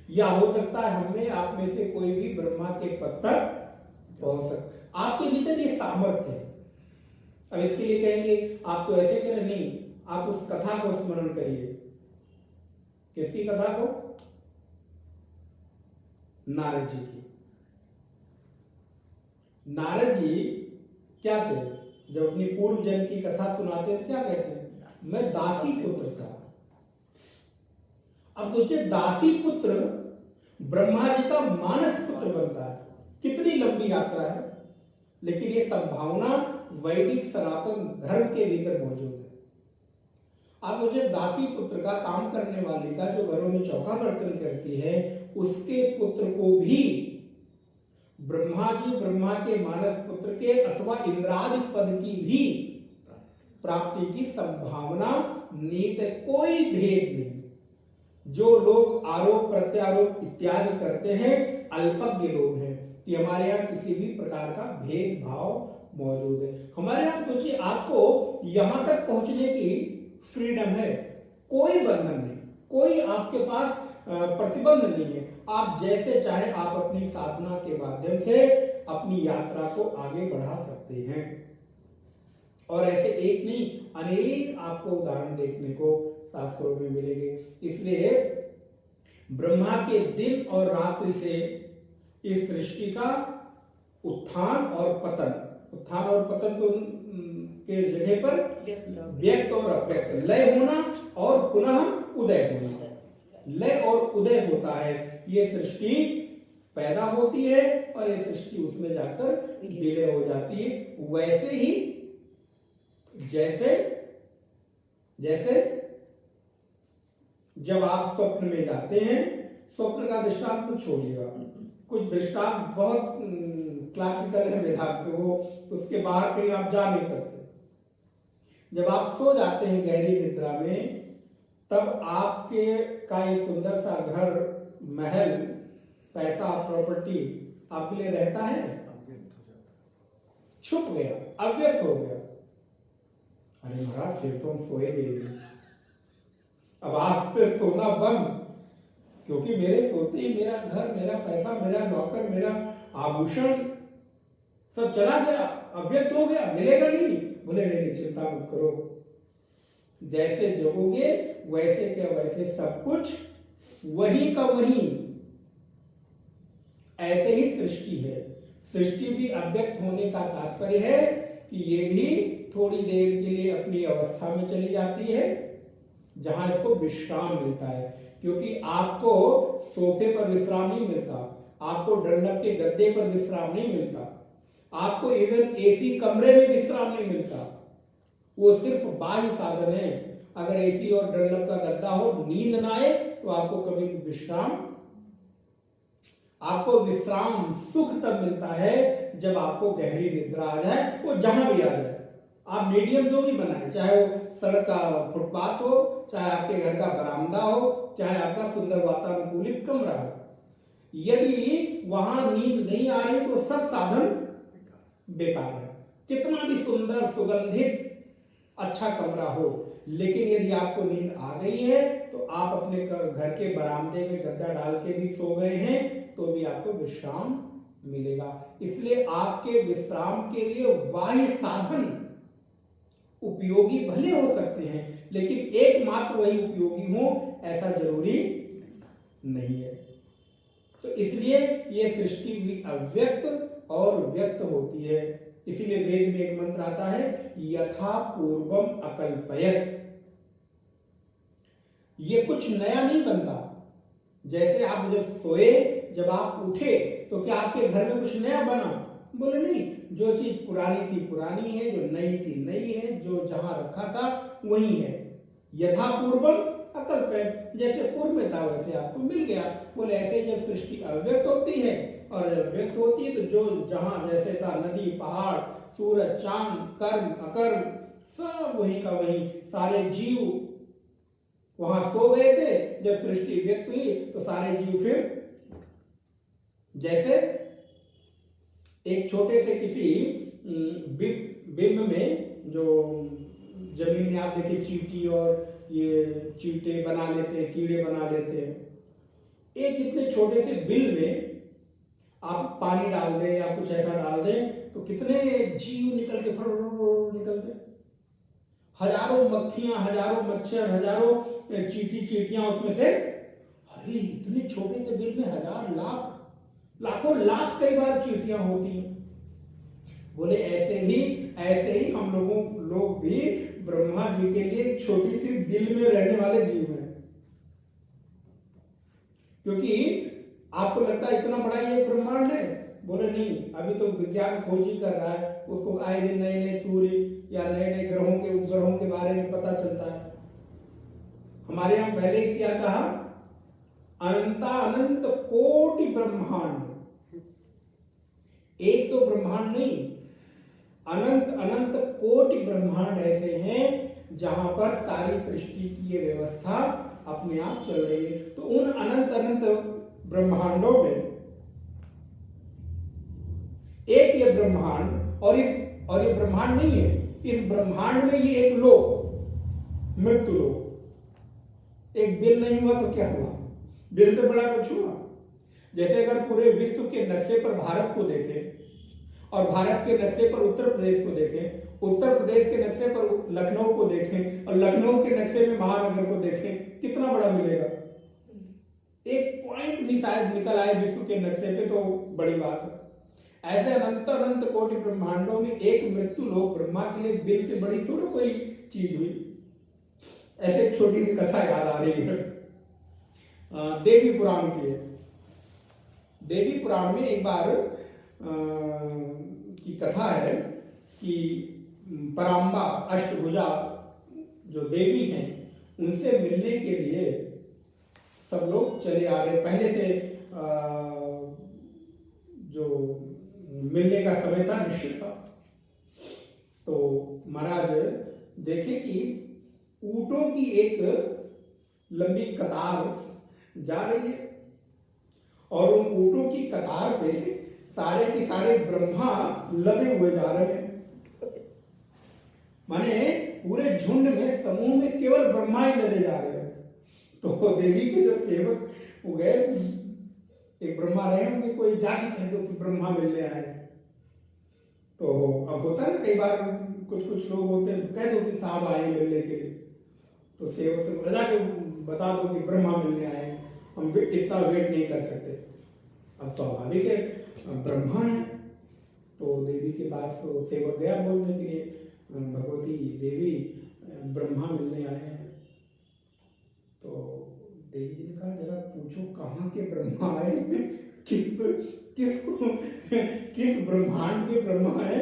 या हो सकता है हम में आप में से कोई भी ब्रह्मा के पद पर पहुंच सकता। आपके भीतर ये सामर्थ्य है। अब इसके लिए कहेंगे आप तो ऐसे करें, नहीं, आप उस कथा को स्मरण करिए। किसकी कथा को? नारद जी की। नारद जी क्या थे? जब अपनी पूर्व जन्म की कथा सुनाते हैं क्या कहते हैं? मैं दासी पुत्र था। अब सोचिए, दासी पुत्र ब्रह्मा जी का मानस पुत्र बनता है। कितनी लंबी यात्रा है, लेकिन ये संभावना वैदिक सनातन धर्म के भीतर मौजूद है। आप मुझे दासी पुत्र का, काम करने वाले का, जो घरों में चौका बर्तन करती है, उसके पुत्र को भी ब्रह्मा जी, ब्रह्मा के मानस पुत्र के अथवा इंद्रादि पद की भी प्राप्ति की संभावना नीत है। कोई भेद नहीं। जो लोग आरोप प्रत्यारोप इत्यादि करते हैं अल्पज्ञ लोग हैं कि हमारे यहाँ किसी भी प्रकार का भेदभाव मौजूद है। हमारे यहाँ सोचिए, आपको यहां तक पहुंचने की फ्रीडम है, कोई बंधन नहीं, कोई आपके पास प्रतिबंध नहीं है। आप जैसे चाहे आप अपनी साधना के माध्यम से अपनी यात्रा को आगे बढ़ा सकते हैं। और ऐसे एक नहीं, अनेक आपको उदाहरण देखने को शास्त्रों में मिलेंगे। इसलिए ब्रह्मा के दिन और रात्रि से इस सृष्टि का उत्थान और पतन, उत्थान और पतन तो के जगह पर व्यक्त और अव्यक्त, लय होना और पुनः उदय होना, लय और उदय होता है। ये सृष्टि पैदा होती है और ये सृष्टि उसमें जाकर विलय हो जाती है। वैसे ही जैसे जैसे जब आप स्वप्न में जाते हैं, स्वप्न का दृष्टांत तो छोड़िएगा, कुछ दृष्टांत बहुत क्लासिकल है वेदांत के, वो उसके बाहर कहीं आप जा नहीं सकते। जब आप सो जाते हैं गहरी निद्रा में, तब आपके का ये सुंदर सा घर, महल, पैसा, प्रॉपर्टी आपके लिए रहता है? छुप गया, अव्यक्त हो गया। अरे महाराज, फिर तो हम सोए गए, अब आज से सोना बंद, क्योंकि मेरे सोते ही मेरा घर, मेरा पैसा, मेरा नौकर, मेरा आभूषण सब चला गया, अव्यक्त हो गया, मिलेगा नहीं। बोले नहीं, चिंता मत करो, जैसे जगोगे वैसे क्या वैसे सब कुछ वही का वही। ऐसे ही सृष्टि है। सृष्टि भी अव्यक्त होने का तात्पर्य है कि ये भी थोड़ी देर के लिए अपनी अवस्था में चली जाती है, जहां इसको विश्राम मिलता है। क्योंकि आपको सोफे पर विश्राम नहीं मिलता, आपको डंडक के गद्दे पर विश्राम नहीं मिलता, आपको इवन एसी कमरे में विश्राम नहीं मिलता। वो सिर्फ बाह्य साधन है। अगर एसी और डंडक का गद्दा हो, नींद ना आए, तो आपको कभी भी विश्राम, आपको विश्राम सुख तब मिलता है जब आपको गहरी निद्रा आ जाए, वो जहां भी आ जाए। आप मीडियम जो भी बनाए, चाहे वो सड़क का फुटपाथ हो, चाहे आपके घर का बरामदा हो, चाहे आपका सुंदर वातानुकूलित कमरा हो, यदि वहां नींद नहीं आ रही तो सब साधन बेकार है। कितना भी सुंदर सुगंधित अच्छा कमरा हो, लेकिन यदि आपको नींद आ गई है तो आप अपने घर के बरामदे में गद्दा डाल के भी सो गए हैं तो भी आपको विश्राम मिलेगा। इसलिए आपके विश्राम के लिए बाह्य साधन उपयोगी भले हो सकते हैं, लेकिन एकमात्र वही उपयोगी हो ऐसा जरूरी नहीं है। तो इसलिए ये सृष्टि भी अव्यक्त और व्यक्त होती है। इसीलिए वेद में एक मंत्र आता है, यथा पूर्वम अकल्पयत। ये कुछ नया नहीं बनता। जैसे आप जब सोए, जब आप उठे तो क्या आपके घर में कुछ नया बना? बोले नहीं, जो चीज पुरानी थी पुरानी है, जो नई थी नई है, जो जहां रखा था वही है। यथा पूर्वम अकल्पयत, जैसे पूर्व में था वैसे आपको मिल गया। बोले ऐसे जब सृष्टि अव्यक्त होती है और व्यक्त होती है तो जो जहां जैसे था, नदी पहाड़ सूरज चांद कर्म अकर्म सब वही का वही, सारे जीव वहां सो गए थे। जब सृष्टि व्यक्त हुई तो सारे जीव फिर जैसे एक छोटे से किसी बिंब में, जो जमीन में आप देखिए चींटी और ये चींटे बना लेते हैं, कीड़े बना लेते हैं। एक इतने छोटे से बिल में आप पानी डाल दें या कुछ ऐसा डाल दें तो कितने जीव निकल के निकलते, हजारों मक्खियां, हजारों मच्छर, हजारों चींटियां उसमें से। अरे इतने छोटे से बिल में हजार लाख लाखों लाख कई बार चींटियां होती हैं। बोले ऐसे ही हम लोग भी ब्रह्मा जी के लिए छोटी सी दिल में रहने वाले जीव हैं। क्योंकि आपको लगता है इतना बड़ा ये ब्रह्मांड है, बोले नहीं, अभी तो विज्ञान खोज ही कर रहा है, उसको आए दिन नए नए सूर्य या नए नए ग्रहों के उपग्रहों के बारे में पता चलता है। हमारे यहाँ पहले ही क्या कहा, अनंत कोटि ब्रह्मांड। एक तो ब्रह्मांड नहीं, अनंत कोटि ब्रह्मांड ऐसे हैं जहां पर सारी सृष्टि की ये व्यवस्था अपने आप चल रही है। तो उन अनंत ब्रह्मांडों में एक ये ब्रह्मांड, और ये ब्रह्मांड नहीं है, इस ब्रह्मांड में ये एक लोक, मृत्यु लोक। एक बिल नहीं हुआ तो क्या हुआ? बिल से बड़ा कुछ हुआ? जैसे अगर पूरे विश्व के नक्शे पर भारत को देखें और भारत के नक्शे पर उत्तर प्रदेश को देखें, उत्तर प्रदेश के नक्शे पर लखनऊ को देखें और लखनऊ के नक्शे में महानगर को देखें, कितना बड़ा मिलेगा? एक पॉइंट भी शायद निकल आए विश्व के नक्शे पे तो बड़ी बात है। ऐसे अनंत कोटि ब्रह्मांडों में एक मृत्यु लोक ब्रह्मा के लिए बिल से बड़ी थोड़ा कोई चीज हुई। ऐसे एक छोटी सी कथा याद आ रही है, देवी पुराण की है। देवी पुराण में एक बार की कथा है कि पराम्बा अष्टभुजा जो देवी हैं उनसे मिलने के लिए सब लोग चले आ रहे। पहले से जो मिलने का समय था निश्चित था। तो महाराज देखे कि ऊंटों की एक लंबी कतार जा रही है और उन ऊंटों की कतार पे सारे के सारे ब्रह्मा लदे हुए जा रहे हैं। माने पूरे झुंड में समूह में केवल ब्रह्मा ही लदे जा रहे हैं। तो देवी के जो सेवक हो गए, एक ब्रह्मा रहे होंगे, कोई जाके कह दो कि ब्रह्मा मिलने आए। तो अब होता है कई बार कुछ लोग होते हैं, कह दो कि साहब आए मिलने के लिए। तो सेवक से जाके बता दो कि ब्रह्मा मिलने आए, हम इतना वेट नहीं कर सकते। अब स्वाभाविक है, ब्रह्मा है। तो देवी के पास तो सेवक गया बोलने के लिए, भगवती देवी ब्रह्मा मिलने आए हैं। तो देवी जी ने कहा जरा पूछो कहाँ के ब्रह्मा आए हैं, किस ब्रह्मांड के ब्रह्मा है?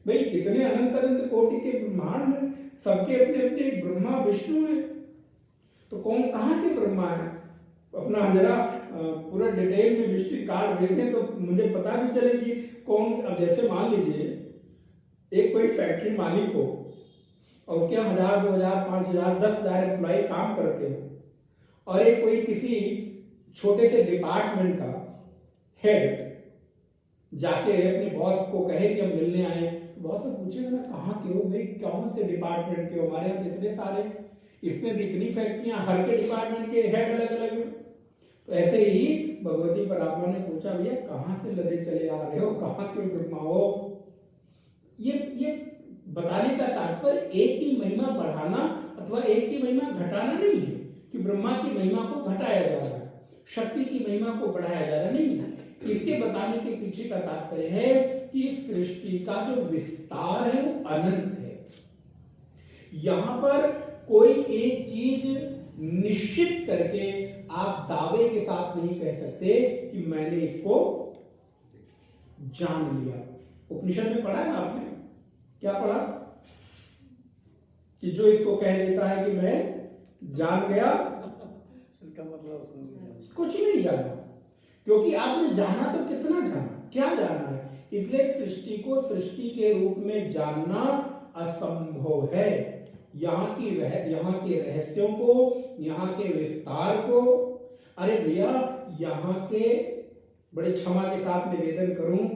भाई इतने अनंत कोटि के ब्रह्मांड है, सबके अपने अपने ब्रह्मा विष्णु है, तो कौन कहाँ के ब्रह्मा है? अपना जरा पूरा डिटेल में विस्तृत कार्ड भेजें तो मुझे पता भी चले कि कौन। अब जैसे मान लीजिए एक कोई फैक्ट्री मालिक हो और उसके यहाँ 1000, 2000, 5000, 10,000 एम्प्लॉय काम करते हैं, और एक कोई किसी छोटे से डिपार्टमेंट का हेड जाके अपने बॉस को कहे कि हम मिलने आए, तो बॉस से पूछेगा ना कहाँ के हो भाई, कौन से डिपार्टमेंट के हो, हमारे यहाँ इतने सारे, इसमें भी इतनी फैक्ट्रियां, हर के डिपार्टमेंट के हेड अलग अलग हैं। तो ऐसे ही भगवती परात्मा ने पूछा भैया कहाँ से लदे चले आ रहे हो, कहाँ के ब्रह्मा हो। ये बताने का तात्पर्य एक की महिमा बढ़ाना अथवा एक की महिमा घटाना नहीं है कि ब्रह्मा की महिमा को घटाया जा रहा है, शक्ति की महिमा को बढ़ाया जा रहा नहीं है। इसके बताने के पीछे का तात्पर्य है कि सृष्टि का जो विस्तार है वो अनंत है। यहां पर कोई एक चीज निश्चित करके आप दावे के साथ नहीं कह सकते कि मैंने इसको जान लिया। उपनिषद में पढ़ा है ना आपने, क्या पढ़ा कि जो इसको कह देता है कि मैं जान गया, इसका मतलब कुछ नहीं जाना, क्योंकि आपने जाना तो कितना जाना, क्या जाना है। इसलिए सृष्टि को सृष्टि के रूप में जानना असंभव है। यहाँ के रहस्यों को, यहाँ के विस्तार को, अरे भैया यहाँ के, बड़े क्षमा के साथ निवेदन करूं,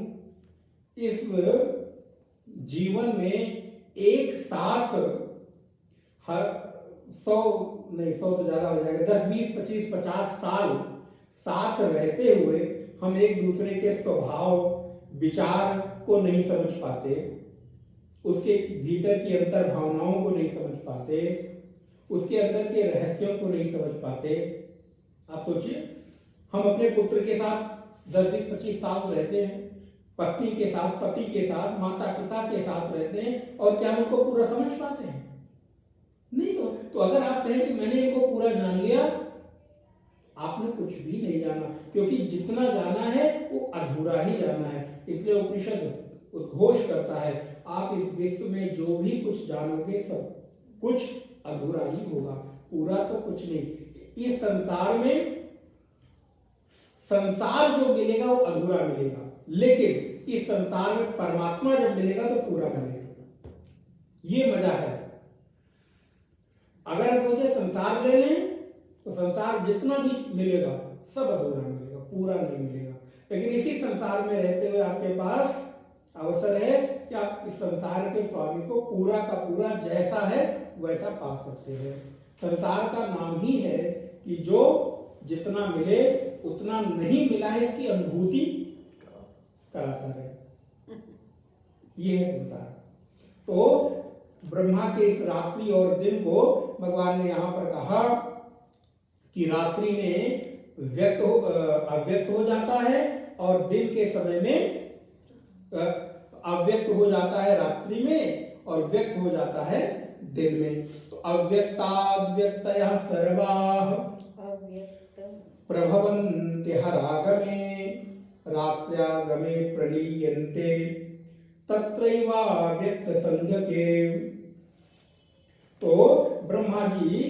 इस जीवन में एक साथ हर 100 तो ज्यादा हो जाएगा, 10, 20, 25, 50 साल साथ रहते हुए हम एक दूसरे के स्वभाव विचार को नहीं समझ पाते, उसके भीतर की अंतर भावनाओं को नहीं समझ पाते, उसके अंदर के रहस्यों को नहीं समझ पाते। आप सोचिए, हम अपने पुत्र के साथ 10, 20, 25 साल रहते हैं, पत्नी के साथ, पति के साथ, माता पिता के साथ रहते हैं, और क्या उनको पूरा समझ पाते हैं? नहीं। तो अगर आप कहें कि मैंने इनको पूरा जान लिया, आपने कुछ भी नहीं जाना, क्योंकि जितना जाना है वो अधूरा ही जाना है। इसलिए उपनिषद उद्घोष करता है आप इस विश्व में जो भी कुछ जानोगे सब कुछ अधूरा ही होगा, पूरा तो कुछ नहीं। इस संसार में संसार जो मिलेगा वो अधूरा मिलेगा, लेकिन इस संसार में परमात्मा जब मिलेगा तो पूरा मिलेगा। ये मजा है। अगर मुझे संसार ले लें तो संसार जितना भी मिलेगा सब अधूरा मिलेगा, पूरा नहीं मिलेगा। लेकिन इसी संसार में रहते हुए आपके पास अवसर है कि आप इस संसार के स्वामी को पूरा का पूरा जैसा है वैसा पा सकते हैं। संसार का नाम ही है कि जो जितना मिले उतना नहीं मिला है इसकी अनुभूति कराता है। ये है संसार। तो ब्रह्मा के इस रात्रि और दिन को भगवान ने यहां पर कहा कि रात्रि में अव्यक्त हो जाता है और दिन के समय में अव्यक्त हो जाता है रात्रि में और व्यक्त हो जाता है दिन में। तो अव्यक्ताव्यक्तयः सर्वाः प्रभवन्ति हरागमे रात्र्यागमे प्रलीयन्ते तत्रैवाव्यक्त संज्ञके। तो ब्रह्मा जी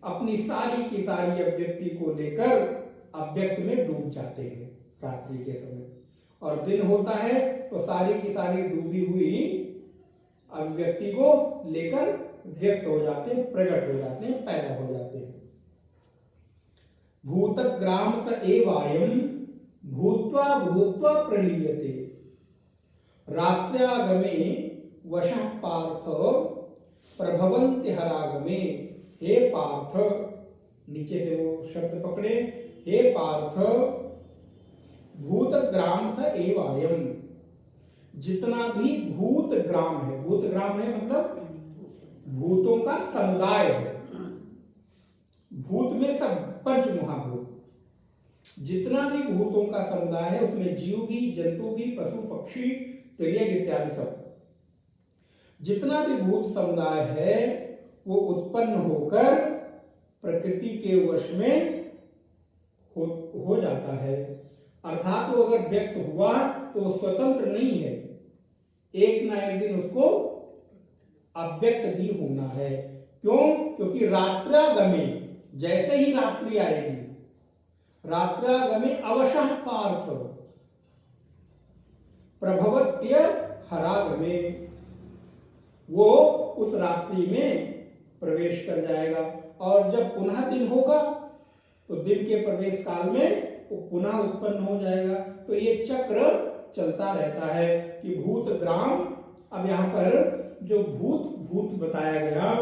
अपनी सारी की सारी अव्यक्ति को लेकर अव्यक्त में डूब जाते हैं रात्रि के समय, और दिन होता है तो सारी की सारी डूबी हुई अव्यक्ति को लेकर व्यक्त हो जाते हैं, प्रकट हो जाते हैं, पैदा हो जाते हैं। भूतग्राम स एवायम भूत्वा भूत्वा प्रलीयते रात्र्यागमे वशः पार्थ प्रभवन्ति हरागमे। हे पार्थ, नीचे से वो शब्द पकड़े, हे पार्थ भूतग्राम स एवायम, जितना भी भूत ग्राम है, भूत ग्राम है मतलब भूतों का समुदाय है। भूत में सब पंच महाभूत, जितना भी भूतों का समुदाय है उसमें जीव भी, जंतु भी, पशु पक्षी, तिर्यक इत्यादि सब, जितना भी भूत समुदाय है वो उत्पन्न होकर प्रकृति के वश में हो जाता है। अर्थात वो अगर व्यक्त हुआ तो वो स्वतंत्र नहीं है, एक ना एक दिन उसको अव्यक्त भी होना है। क्यों? क्योंकि रात्र्यागमे, जैसे ही रात्रि आएगी, रात्र्यागमे अवशः पार्थ प्रभवत्य हरागमे, वो उस रात्रि में प्रवेश कर जाएगा, और जब पुनः दिन होगा तो दिन के प्रवेश काल में वो पुनः उत्पन्न हो जाएगा। तो ये चक्र चलता रहता है कि भूत ग्राम। अब यहाँ पर जो भूत भूत बताया गया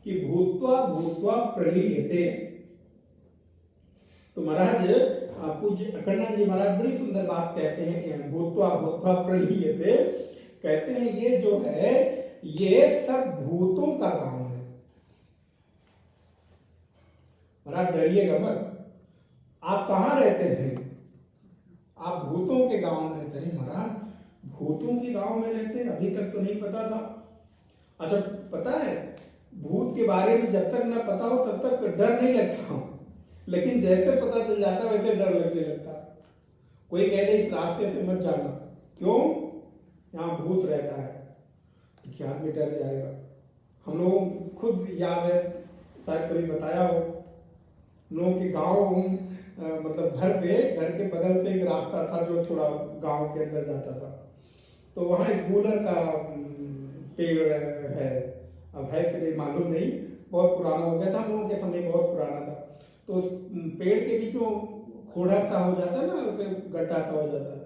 कि भूत्वा भूत्वा प्रलीयते, तो महाराज पूज्य अखंडानंद जी महाराज बड़ी सुंदर बात कहते हैं, भूत्वा भूत्वा प्रलीयते, कहते हैं ये जो है ये सब भूतों का गांव है। महाराज डरिएगा मत, आप कहाँ रहते हैं? आप भूतों के गांव में रहते हैं। महाराज भूतों के गांव में रहते हैं, अभी तक तो नहीं पता था। अच्छा पता है, भूत के बारे में जब तक ना पता हो तब तक डर नहीं लगता, लेकिन जैसे पता चल जाता वैसे डर लगने लगता। कोई कह दे इस रास्ते से मत जाना, क्यों? यहाँ भूत रहता है, क्या आदमी डर जाएगा। हम लोग खुद याद है, शायद कभी बताया हो, लोगों के गांव मतलब घर के बगल से एक रास्ता था जो थोड़ा गांव के अंदर जाता था, तो वहाँ एक गूलर का पेड़ है, अब है कि नहीं मालूम नहीं, बहुत पुराना हो गया था, हम लोगों के समय बहुत पुराना था। तो उस पेड़ के बीच में खोड़ा सा हो जाता है ना, उसे गड्ढा सा हो जाता है,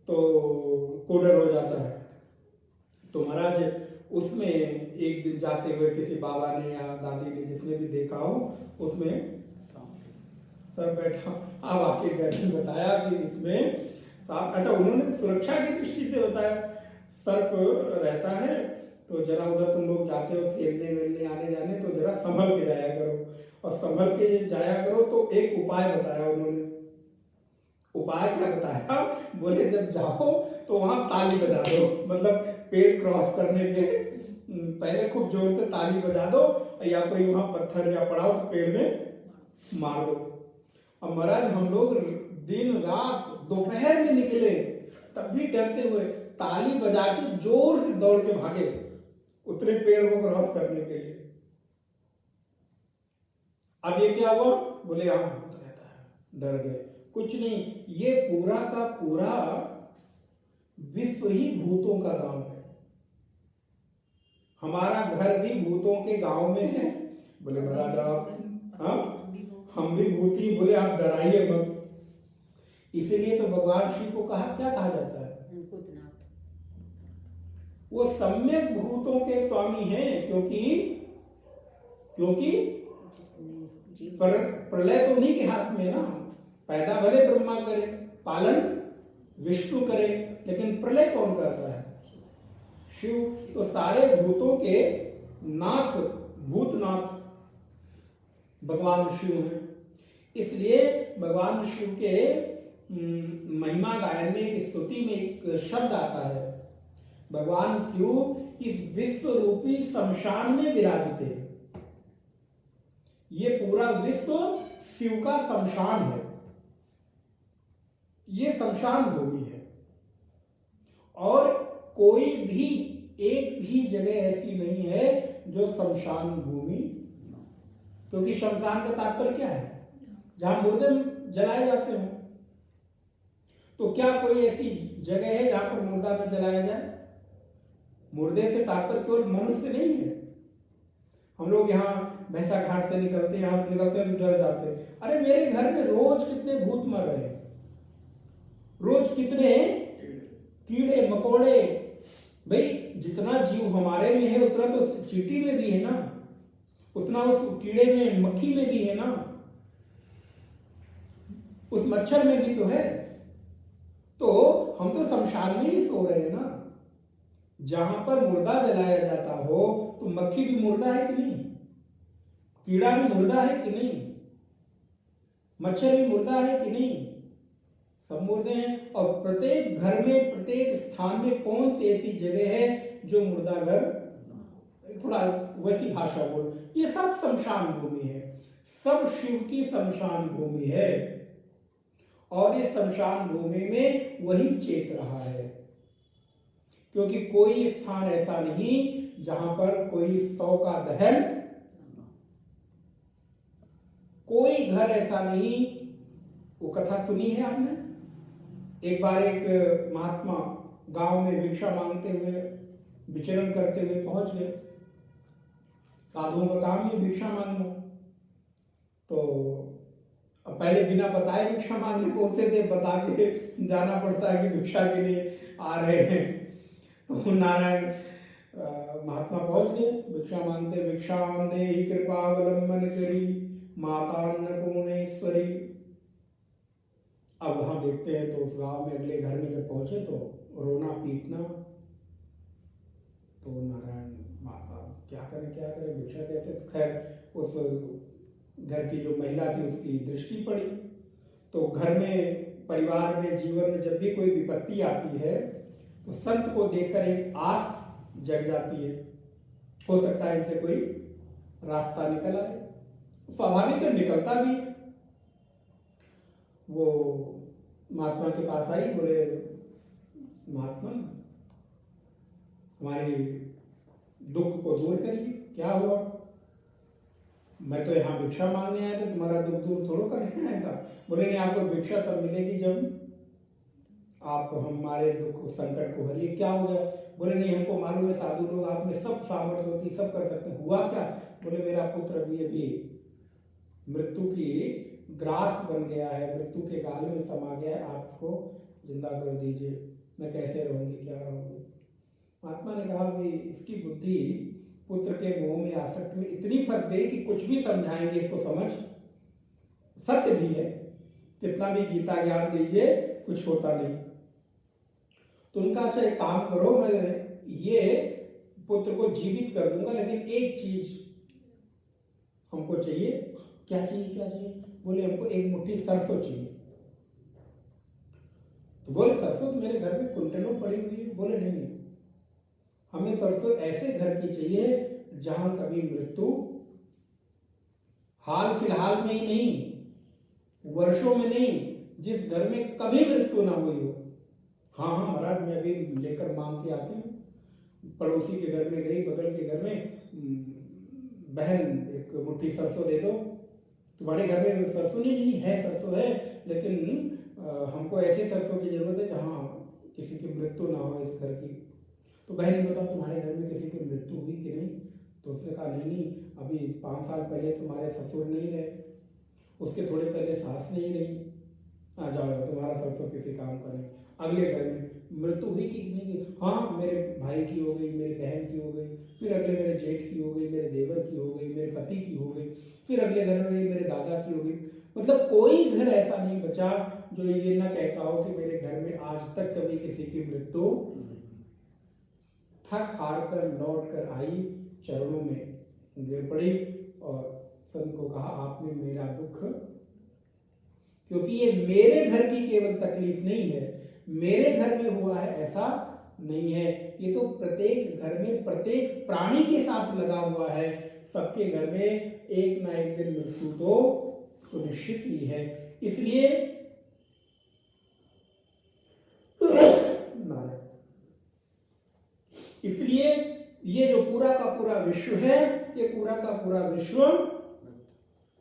तो कोडर हो जाता है। तो महाराज उसमें एक दिन जाते हुए किसी बाबा ने या दादी ने, जिसने भी देखा हो, उसमें सर बैठा, अब आके घर में बताया कि इसमें अच्छा उन्होंने सुरक्षा की दृष्टि से बताया, सर्प रहता है तो जरा उधर तुम लोग जाते हो खेलने वेलने आने जाने तो जरा संभल के जाया करो, और संभल के जाया करो। तो एक उपाय बताया उन्होंने। उपाय क्या बताया? बोले जब जाओ तो वहां ताली बजा दो, मतलब पेड़ क्रॉस करने के पहले खूब जोर से ताली बजा दो, या कोई वहां पत्थर या पड़ा हो तो पेड़ में मार दो। अब महाराज हम लोग दिन रात दोपहर में निकले, तब भी डरते हुए ताली बजा के जोर से दौड़ के भागे उतने पेड़ को क्रॉस करने के लिए। अब ये क्या हुआ? बोले यहाँ भूत रहता है, डर गए। कुछ नहीं, ये पूरा का पूरा विश्व ही भूतों का गांव है। हमारा घर भी भूतों के गांव में है। बोले महाराज आप, हाँ हम भी भूती। बोले आप डराइए मत। इसीलिए तो भगवान शिव को कहा, क्या कहा जाता है? वो सम्यक भूतों के स्वामी हैं, क्योंकि प्रलय तो उन्हीं के हाथ में ना। पैदा भले ब्रह्मा करे, पालन विष्णु करे, लेकिन प्रलय कौन करता है? शिव। तो सारे भूतों के नाथ, भूतनाथ भगवान शिव हैं। इसलिए भगवान शिव के महिमा गायन में, एक स्तुति में एक शब्द आता है, भगवान शिव इस विश्व रूपी शमशान में विराजते हैं। ये पूरा विश्व शिव का शमशान है, ये शमशान भूमि है। और कोई भी एक भी जगह ऐसी नहीं है जो शमशान भूमि, क्योंकि शमशान का तात्पर्य क्या है? जहां मुर्दे जलाए जाते हो। तो क्या कोई ऐसी जगह है जहां पर मुर्दा में जलाया जाए? मुर्दे से तात्पर्य केवल मनुष्य नहीं है। हम लोग यहाँ भैंसा घाट से निकलते हैं, यहाँ निकलते हैं तो डर जाते हैं। अरे मेरे घर में रोज कितने भूत मर रहे हैं, रोज कितने कीड़े मकोड़े। भाई जितना जीव हमारे में है उतना तो चींटी में भी है ना, उतना उस कीड़े में, मक्खी में भी है ना, उस मच्छर में भी तो है। तो हम तो शमशान में ही सो रहे हैं ना। जहां पर मुर्दा जलाया जाता हो तो मक्खी भी मुर्दा है कि नहीं, कीड़ा भी मुर्दा है कि नहीं, मच्छर भी मुर्दा है कि नहीं? सब मुर्दे हैं। और प्रत्येक घर में, प्रत्येक स्थान में कौन सी ऐसी जगह है जो मुर्दा घर, थोड़ा वैसी भाषा बोल, ये सब शमशान भूमि है, सब शिव की शमशान भूमि है। और इस शमशान भूमि में वही चेत रहा है, क्योंकि कोई स्थान ऐसा नहीं जहां पर कोई 100 का दहन, कोई घर ऐसा नहीं। वो कथा सुनी है आपने? एक बार एक महात्मा गांव में भिक्षा मांगते हुए, विचरण करते हुए पहुंच गए। साधुओं का काम ही भिक्षा मांगना। तो अब पहले बिना बताए भिक्षा मांगने पहुंचते थे, बता के जाना पड़ता है कि भिक्षा के लिए आ रहे हैं। तो नारायण महात्मा पहुंच गए, भिक्षा मांगते, भिक्षाम देहि कृपावलंबन करी माता अन्नपूर्णेश्वरी। अब वहां देखते हैं तो उस गांव में अगले घर में जब पहुंचे तो रोना पीटना। तो नारायण माता क्या करें भिक्षा कैसे, तो खैर उस घर की जो महिला थी उसकी दृष्टि पड़ी। तो घर में, परिवार में, जीवन में जब भी कोई विपत्ति आती है तो संत को देखकर एक आस जग जाती है, हो सकता है इनसे कोई रास्ता निकल आए। स्वाभाविक है, निकलता भी है। वो महात्मा के पास आई, बोले महात्मा हमारी दुख को दूर करिए, क्या हुआ? मैं तो यहाँ भिक्षा मांगने आया था, तुम्हारा दुख दूर थोड़ा करने आया था। बोले नहीं, आपको भिक्षा तब मिलेगी जब आप हमारे दुख संकट को हरिए। क्या हो गया? बोले नहीं, हमको मालूम है साधु लोग आप में सब सामर्थ्य होती, सब कर सकते हैं। हुआ क्या? बोले मेरा पुत्र अभी मृत्यु की ग्रास बन गया है, मृत्यु के गाल में समा गया है, आप इसको जिंदा कर दीजिए। मैं कैसे रहूंगी, क्या रहूंगी? महात्मा ने कहा कि इसकी बुद्धि पुत्र के मोह में आसक्त में इतनी फंस गई कि कुछ भी समझाएंगे इसको समझ सत्य भी है, कितना भी गीता ज्ञान दीजिए कुछ होता नहीं। तो उनका अच्छा एक काम करो, मैं ये पुत्र को जीवित कर दूंगा, लेकिन एक चीज हमको चाहिए। क्या चाहिए? बोले हमको एक मुट्ठी सरसों चाहिए। तो बोले सरसों तो मेरे घर में कुंटलों पड़ी हुई है। बोले नहीं, हमें सरसों ऐसे घर की चाहिए जहां कभी मृत्यु हाल फिलहाल में ही नहीं, वर्षों में नहीं, जिस घर में कभी मृत्यु ना हुई हो। हाँ महाराज, मैं अभी लेकर मांग के आती हूँ। पड़ोसी के घर में गई, बगल के घर में, बहन एक मुट्ठी सरसों दे दो। तुम्हारे घर में सरसों? नहीं है, सरसों है, लेकिन हमको ऐसे सरसों की जरूरत है जहाँ किसी की मृत्यु ना हो इस घर की। तो बहन ने बताओ तुम्हारे घर में किसी की मृत्यु हुई कि नहीं? तो उसने कहा नहीं, अभी 5 साल पहले तुम्हारे ससुर नहीं रहे, उसके थोड़े पहले सास नहीं रही। आ जाओ, तुम्हारा सरसों किसी काम का नहीं। अगले घर में मृत्यु हुई कि नहीं की? हाँ, मेरे भाई की हो गई, मेरी बहन की हो गई, फिर अगले मेरे जेठ की हो गई, मेरे देवर की हो गई, मेरे पति की हो गई, फिर अगले घर में मेरे दादा की हो गई। मतलब कोई घर ऐसा नहीं बचा जो ये ना कहता हो कि मेरे घर में आज तक कभी किसी की मृत्यु। थक हार कर लौट कर आई, चरणों में गिर पड़ी और संत को कहा आपने मेरा दुख, क्योंकि ये मेरे घर की केवल तकलीफ नहीं है, मेरे घर में हुआ है ऐसा नहीं है, ये तो प्रत्येक घर में प्रत्येक प्राणी के साथ लगा हुआ है। सबके घर में एक ना एक दिन मृत्यु तो सुनिश्चित ही है। इसलिए ये जो पूरा का पूरा विश्व है, ये पूरा का पूरा विश्व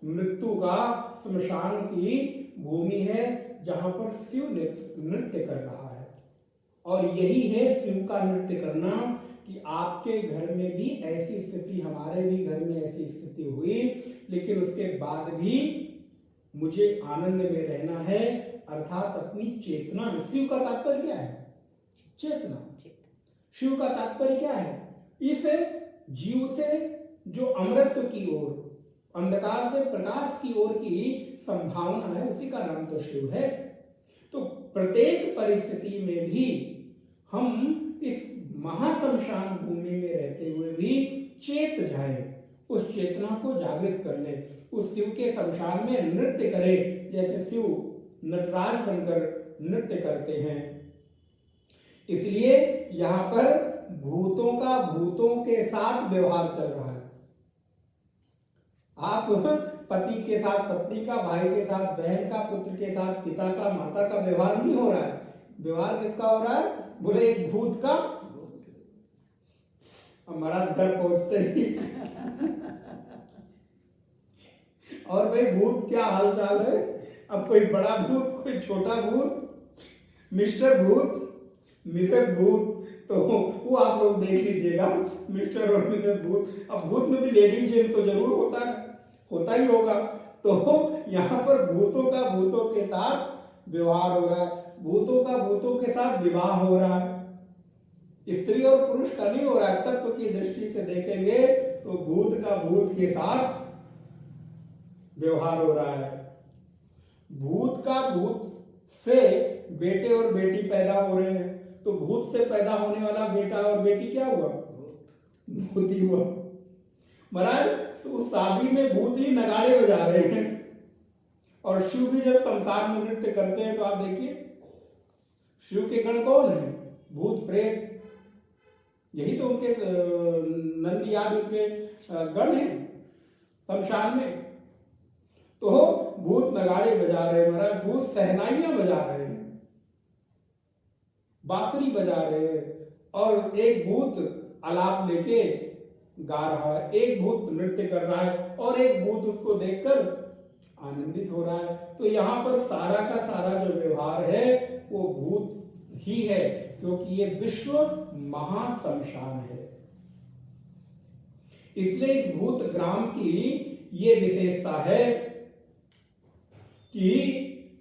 मृत्यु का श्मशान की भूमि है, जहां पर शिव नृत्य कर रहा है। और यही है शिव का नृत्य करना, कि आपके घर में भी ऐसी स्थिति, हमारे भी घर में ऐसी स्थिति हुई, लेकिन उसके बाद भी मुझे आनंद में रहना है, अर्थात अपनी चेतना। शिव का तात्पर्य क्या है? चेतना। शिव का तात्पर्य क्या है? इस जीव से जो अमृत की ओर, अंधकार से प्रकाश की ओर की संभावना है, उसी का नाम तो शिव है। तो प्रत्येक परिस्थिति में भी हम इस महाशमशान भूमि में रहते हुए भी चेत जाएं, उस चेतना को जागृत कर ले, उस शिव के शमशान में नृत्य करें, जैसे शिव नटराज बनकर नृत्य करते हैं। इसलिए यहां पर भूतों का भूतों के साथ व्यवहार चल रहा है। आप पति के साथ पत्नी का, भाई के साथ बहन का, पुत्र के साथ पिता का, माता का व्यवहार नहीं हो रहा है। व्यवहार किसका हो रहा है? बोले एक भूत का। महाराज घर पहुंचते ही और भाई भूत क्या हालचाल है? अब कोई बड़ा भूत, कोई छोटा भूत, मिस्टर भूत, मिसेस भूत, तो वो आप लोग देख लीजिएगा, मिस्टर और मिसेस भूत। अब भूत में भी लेडीज जेंट्स तो जरूर होता है, होता ही होगा। तो यहाँ पर भूतों का भूतों के साथ व्यवहार हो रहा है, भूतों का भूतों के साथ विवाह हो रहा है। स्त्री और पुरुष का नहीं हो रहा है। तत्व की दृष्टि से देखेंगे तो भूत का भूत के साथ व्यवहार हो रहा है। भूत का भूत से बेटे और बेटी पैदा हो रहे हैं, तो भूत से पैदा होने वाला बेटा और बेटी क्या हुआ? भूत ही हुआ। महाराज उस शादी में भूत ही नगाड़े बजा रहे हैं, और शिव भी जब संसार में नृत्य करते हैं तो आप देखिए शिव के गण कौन है? भूत प्रेत, यही तो उनके नंदी आदि उनके गण हैं शमशान में। तो भूत नगाड़े बजा रहे हैं महाराज, भूत सहनाइयां बजा रहे हैं, बांसुरी बजा रहे हैं, और एक भूत आलाप लेके गा रहा है, एक भूत नृत्य कर रहा है, और एक भूत उसको देखकर आनंदित हो रहा है। तो यहाँ पर सारा का सारा जो व्यवहार है वो भूत ही है, क्योंकि ये विश्व महाशमशान है। इसलिए इस भूत ग्राम की ये विशेषता है कि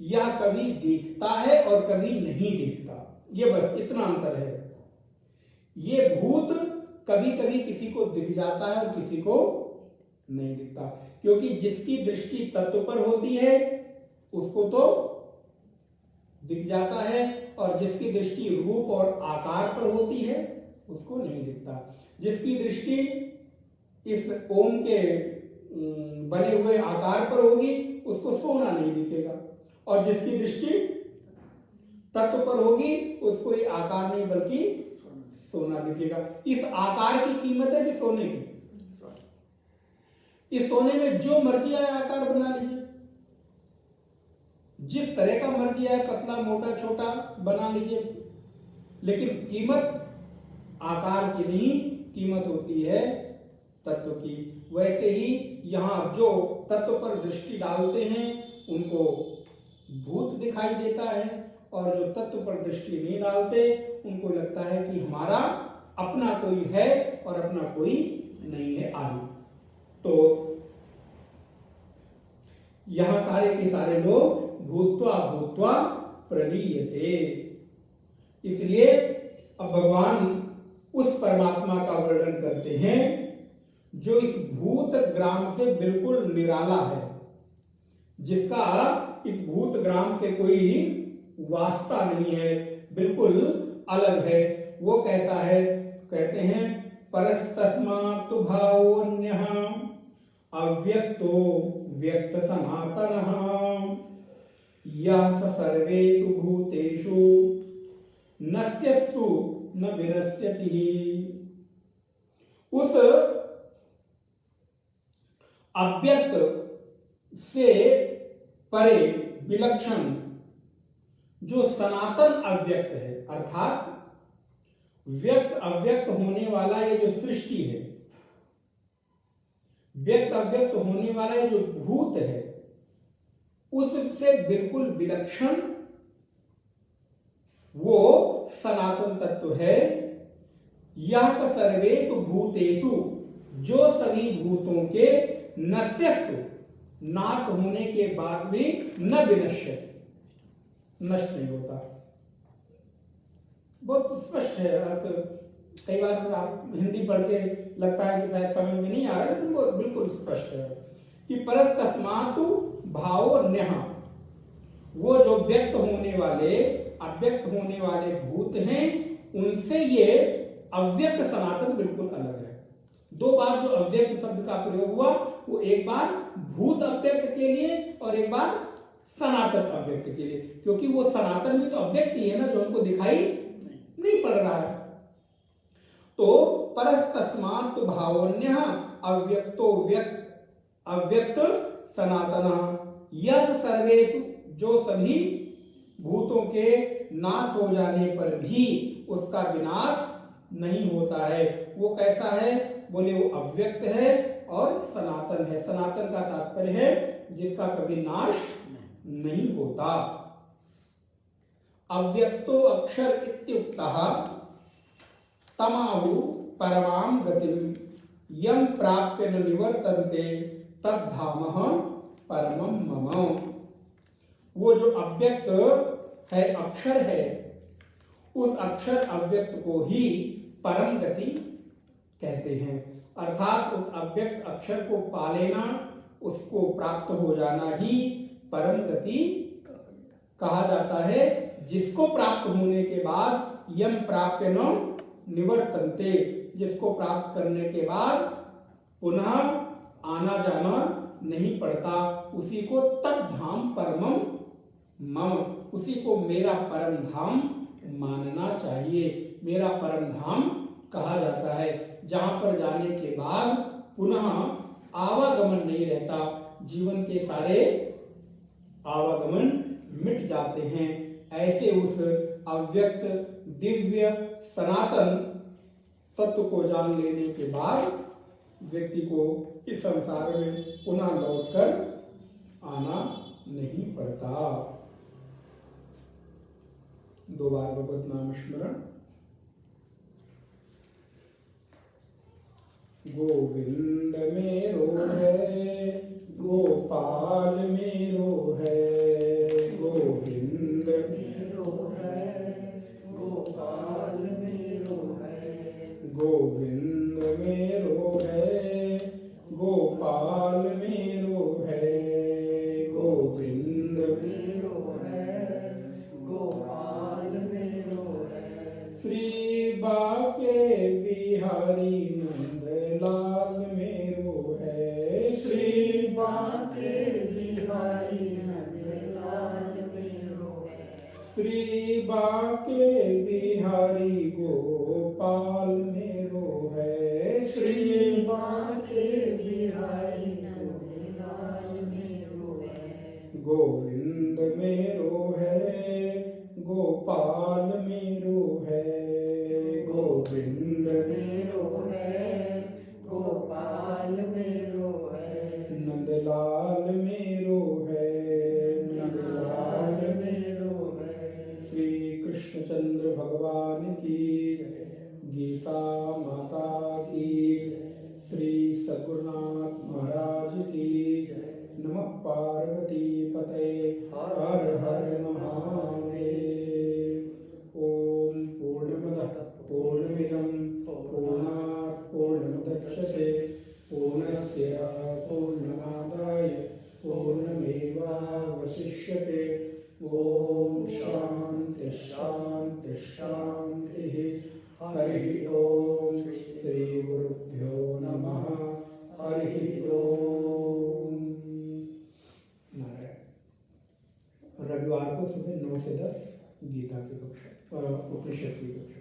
यह कभी देखता है और कभी नहीं देखता, ये बस इतना अंतर है। ये भूत कभी कभी किसी को दिख जाता है और किसी को नहीं दिखता, क्योंकि जिसकी दृष्टि तत्व पर होती है उसको तो दिख जाता है, और जिसकी दृष्टि रूप और आकार पर होती है उसको नहीं दिखता। जिसकी दृष्टि इस ओम के बने हुए आकार पर होगी उसको सोना नहीं दिखेगा, और जिसकी दृष्टि तत्व पर होगी उसको ये आकार नहीं बल्कि सोना दिखेगा। इस आकार की कीमत है कि सोने की? इस सोने में जो मर्जी आए आकार बना लीजिए, जिस तरह का मर्जी आए, पतला मोटा छोटा बना लीजिए, लेकिन कीमत आकार की नहीं, कीमत होती है तत्व की। वैसे ही यहां जो तत्व पर दृष्टि डालते हैं उनको भूत दिखाई देता है, और जो तत्व पर दृष्टि नहीं डालते उनको लगता है कि हमारा अपना कोई है और अपना कोई नहीं है आदि। तो यहां सारे के सारे लोग भूत्वा भूत्वा प्रलीयते। इसलिए अब भगवान उस परमात्मा का वर्णन करते हैं जो इस भूत ग्राम से बिल्कुल निराला है, जिसका इस भूत ग्राम से कोई वास्ता नहीं है, बिल्कुल अलग है। वो कैसा है? कहते हैं परस्तस्मात्तु भावोऽन्यः अव्यक्तो व्यक्त सनातनः यः स सर्वेषु भूतेषु नश्यत्सु न विनश्यति। उस अव्यक्त से परे विलक्षण जो सनातन अव्यक्त है, अर्थात व्यक्त अव्यक्त होने वाला ये जो सृष्टि है, व्यक्त अव्यक्त होने वाला ये जो भूत है, उससे बिल्कुल विलक्षण वो सनातन तत्व है। यह सर्वेषु भूतेषु, जो सभी भूतों के नश्यस्तु, नाश होने के बाद भी न विनश्यति, नष्ट नहीं होता। बहुत स्पष्ट है अर्थ। कई बार आप हिंदी पढ़ के लगता है कि शायद समझ में नहीं आ रहा है, लेकिन वो बिल्कुल स्पष्ट है कि परस्तस्मातु भावोऽन्यः, वो जो व्यक्त होने वाले अव्यक्त होने वाले भूत हैं उनसे ये अव्यक्त सनातन बिल्कुल अलग है। दो बार जो अव्यक्त शब्द का प्रयोग हुआ वो एक बार भूत अव्यक्त के लिए और एक बार सनातन अव्यक्त के लिए, क्योंकि वो सनातन भी तो अव्यक्त ही है ना, जो हमको दिखाई नहीं पड़ रहा है। तो परस्तस्मात् भावोऽन्यः अव्यक्तो अव्यक्त सनातनः यत् सर्वेषु, जो सभी भूतों के नाश हो जाने पर भी उसका विनाश नहीं होता है। वो कैसा है? बोले वो अव्यक्त है और सनातन है। सनातन का तात्पर्य है जिसका कभी नाश नहीं होता। अव्यक्तो अक्षर इत्युक्तः तमाहु परमां गतिं यं प्राप्य न निवर्तन्ते तद्धामः परमम मम। वो जो अव्यक्त है, अक्षर है, उस अक्षर अव्यक्त को ही परम गति कहते हैं। अर्थात उस अव्यक्त अक्षर को पा लेना, उसको प्राप्त हो जाना ही परम गति कहा जाता है, जिसको प्राप्त होने के बाद यम प्राप्य न निवर्तन्ते, जिसको प्राप्त करने के बाद पुनः आना जाना नहीं पड़ता, उसी को तद धाम परमम मम, उसी को मेरा परम धाम मानना चाहिए, मेरा परम धाम कहा जाता है, जहां पर जाने के बाद पुनः आवागमन नहीं रहता, जीवन के सारे आवागमन मिट जाते हैं। ऐसे उस अव्यक्त दिव्य सनातन तत्व को जान लेने के बाद व्यक्ति को इस संसार में पुनः लौटकर आना नहीं पड़ता। दो बार भगवत नाम स्मरण। गोविंद मेरो है, गोपाल मेरो है, गोविंद मेरो है, गोपाल मेरो है, गोविंद मेरो है, गोपाल मेरो है, गोविंद मेरो है, गोपाल मेरो है। श्री बाके बिहारी नंदलाल मेरो है, श्री बाके बिहारी नंदलाल मेरो है, श्री बाके बिहारी गोपाल मेरो है, श्री बाके बिहारी नंदलाल मेरो है, गोविंद मेरो है, गोपाल मेरो है, गोविंद मेरो है, गोपाल मेरो है, नंदलाल मेरो है, नंदलाल मेरो है। श्री कृष्णचंद्र भगवान की गीता माता की, श्री सद्गुरुनाथ महाराज की। नमः पार्वती पते, हर हर महादेव। ओम पूर्णमदः पूर्णमिदं पूर्णात् पूर्णमुदच्यते, पूर्णस्य पूर्णमादाय पूर्णमेवावशिष्यते। ओम शांति शांति शांतिः। हरि ओम। श्री गुरुभ्यो नमः। हरि ओम। नारायण। रविवार को सुबह 9 से 10 गीता की कक्षा, उपनिषद की कक्षा।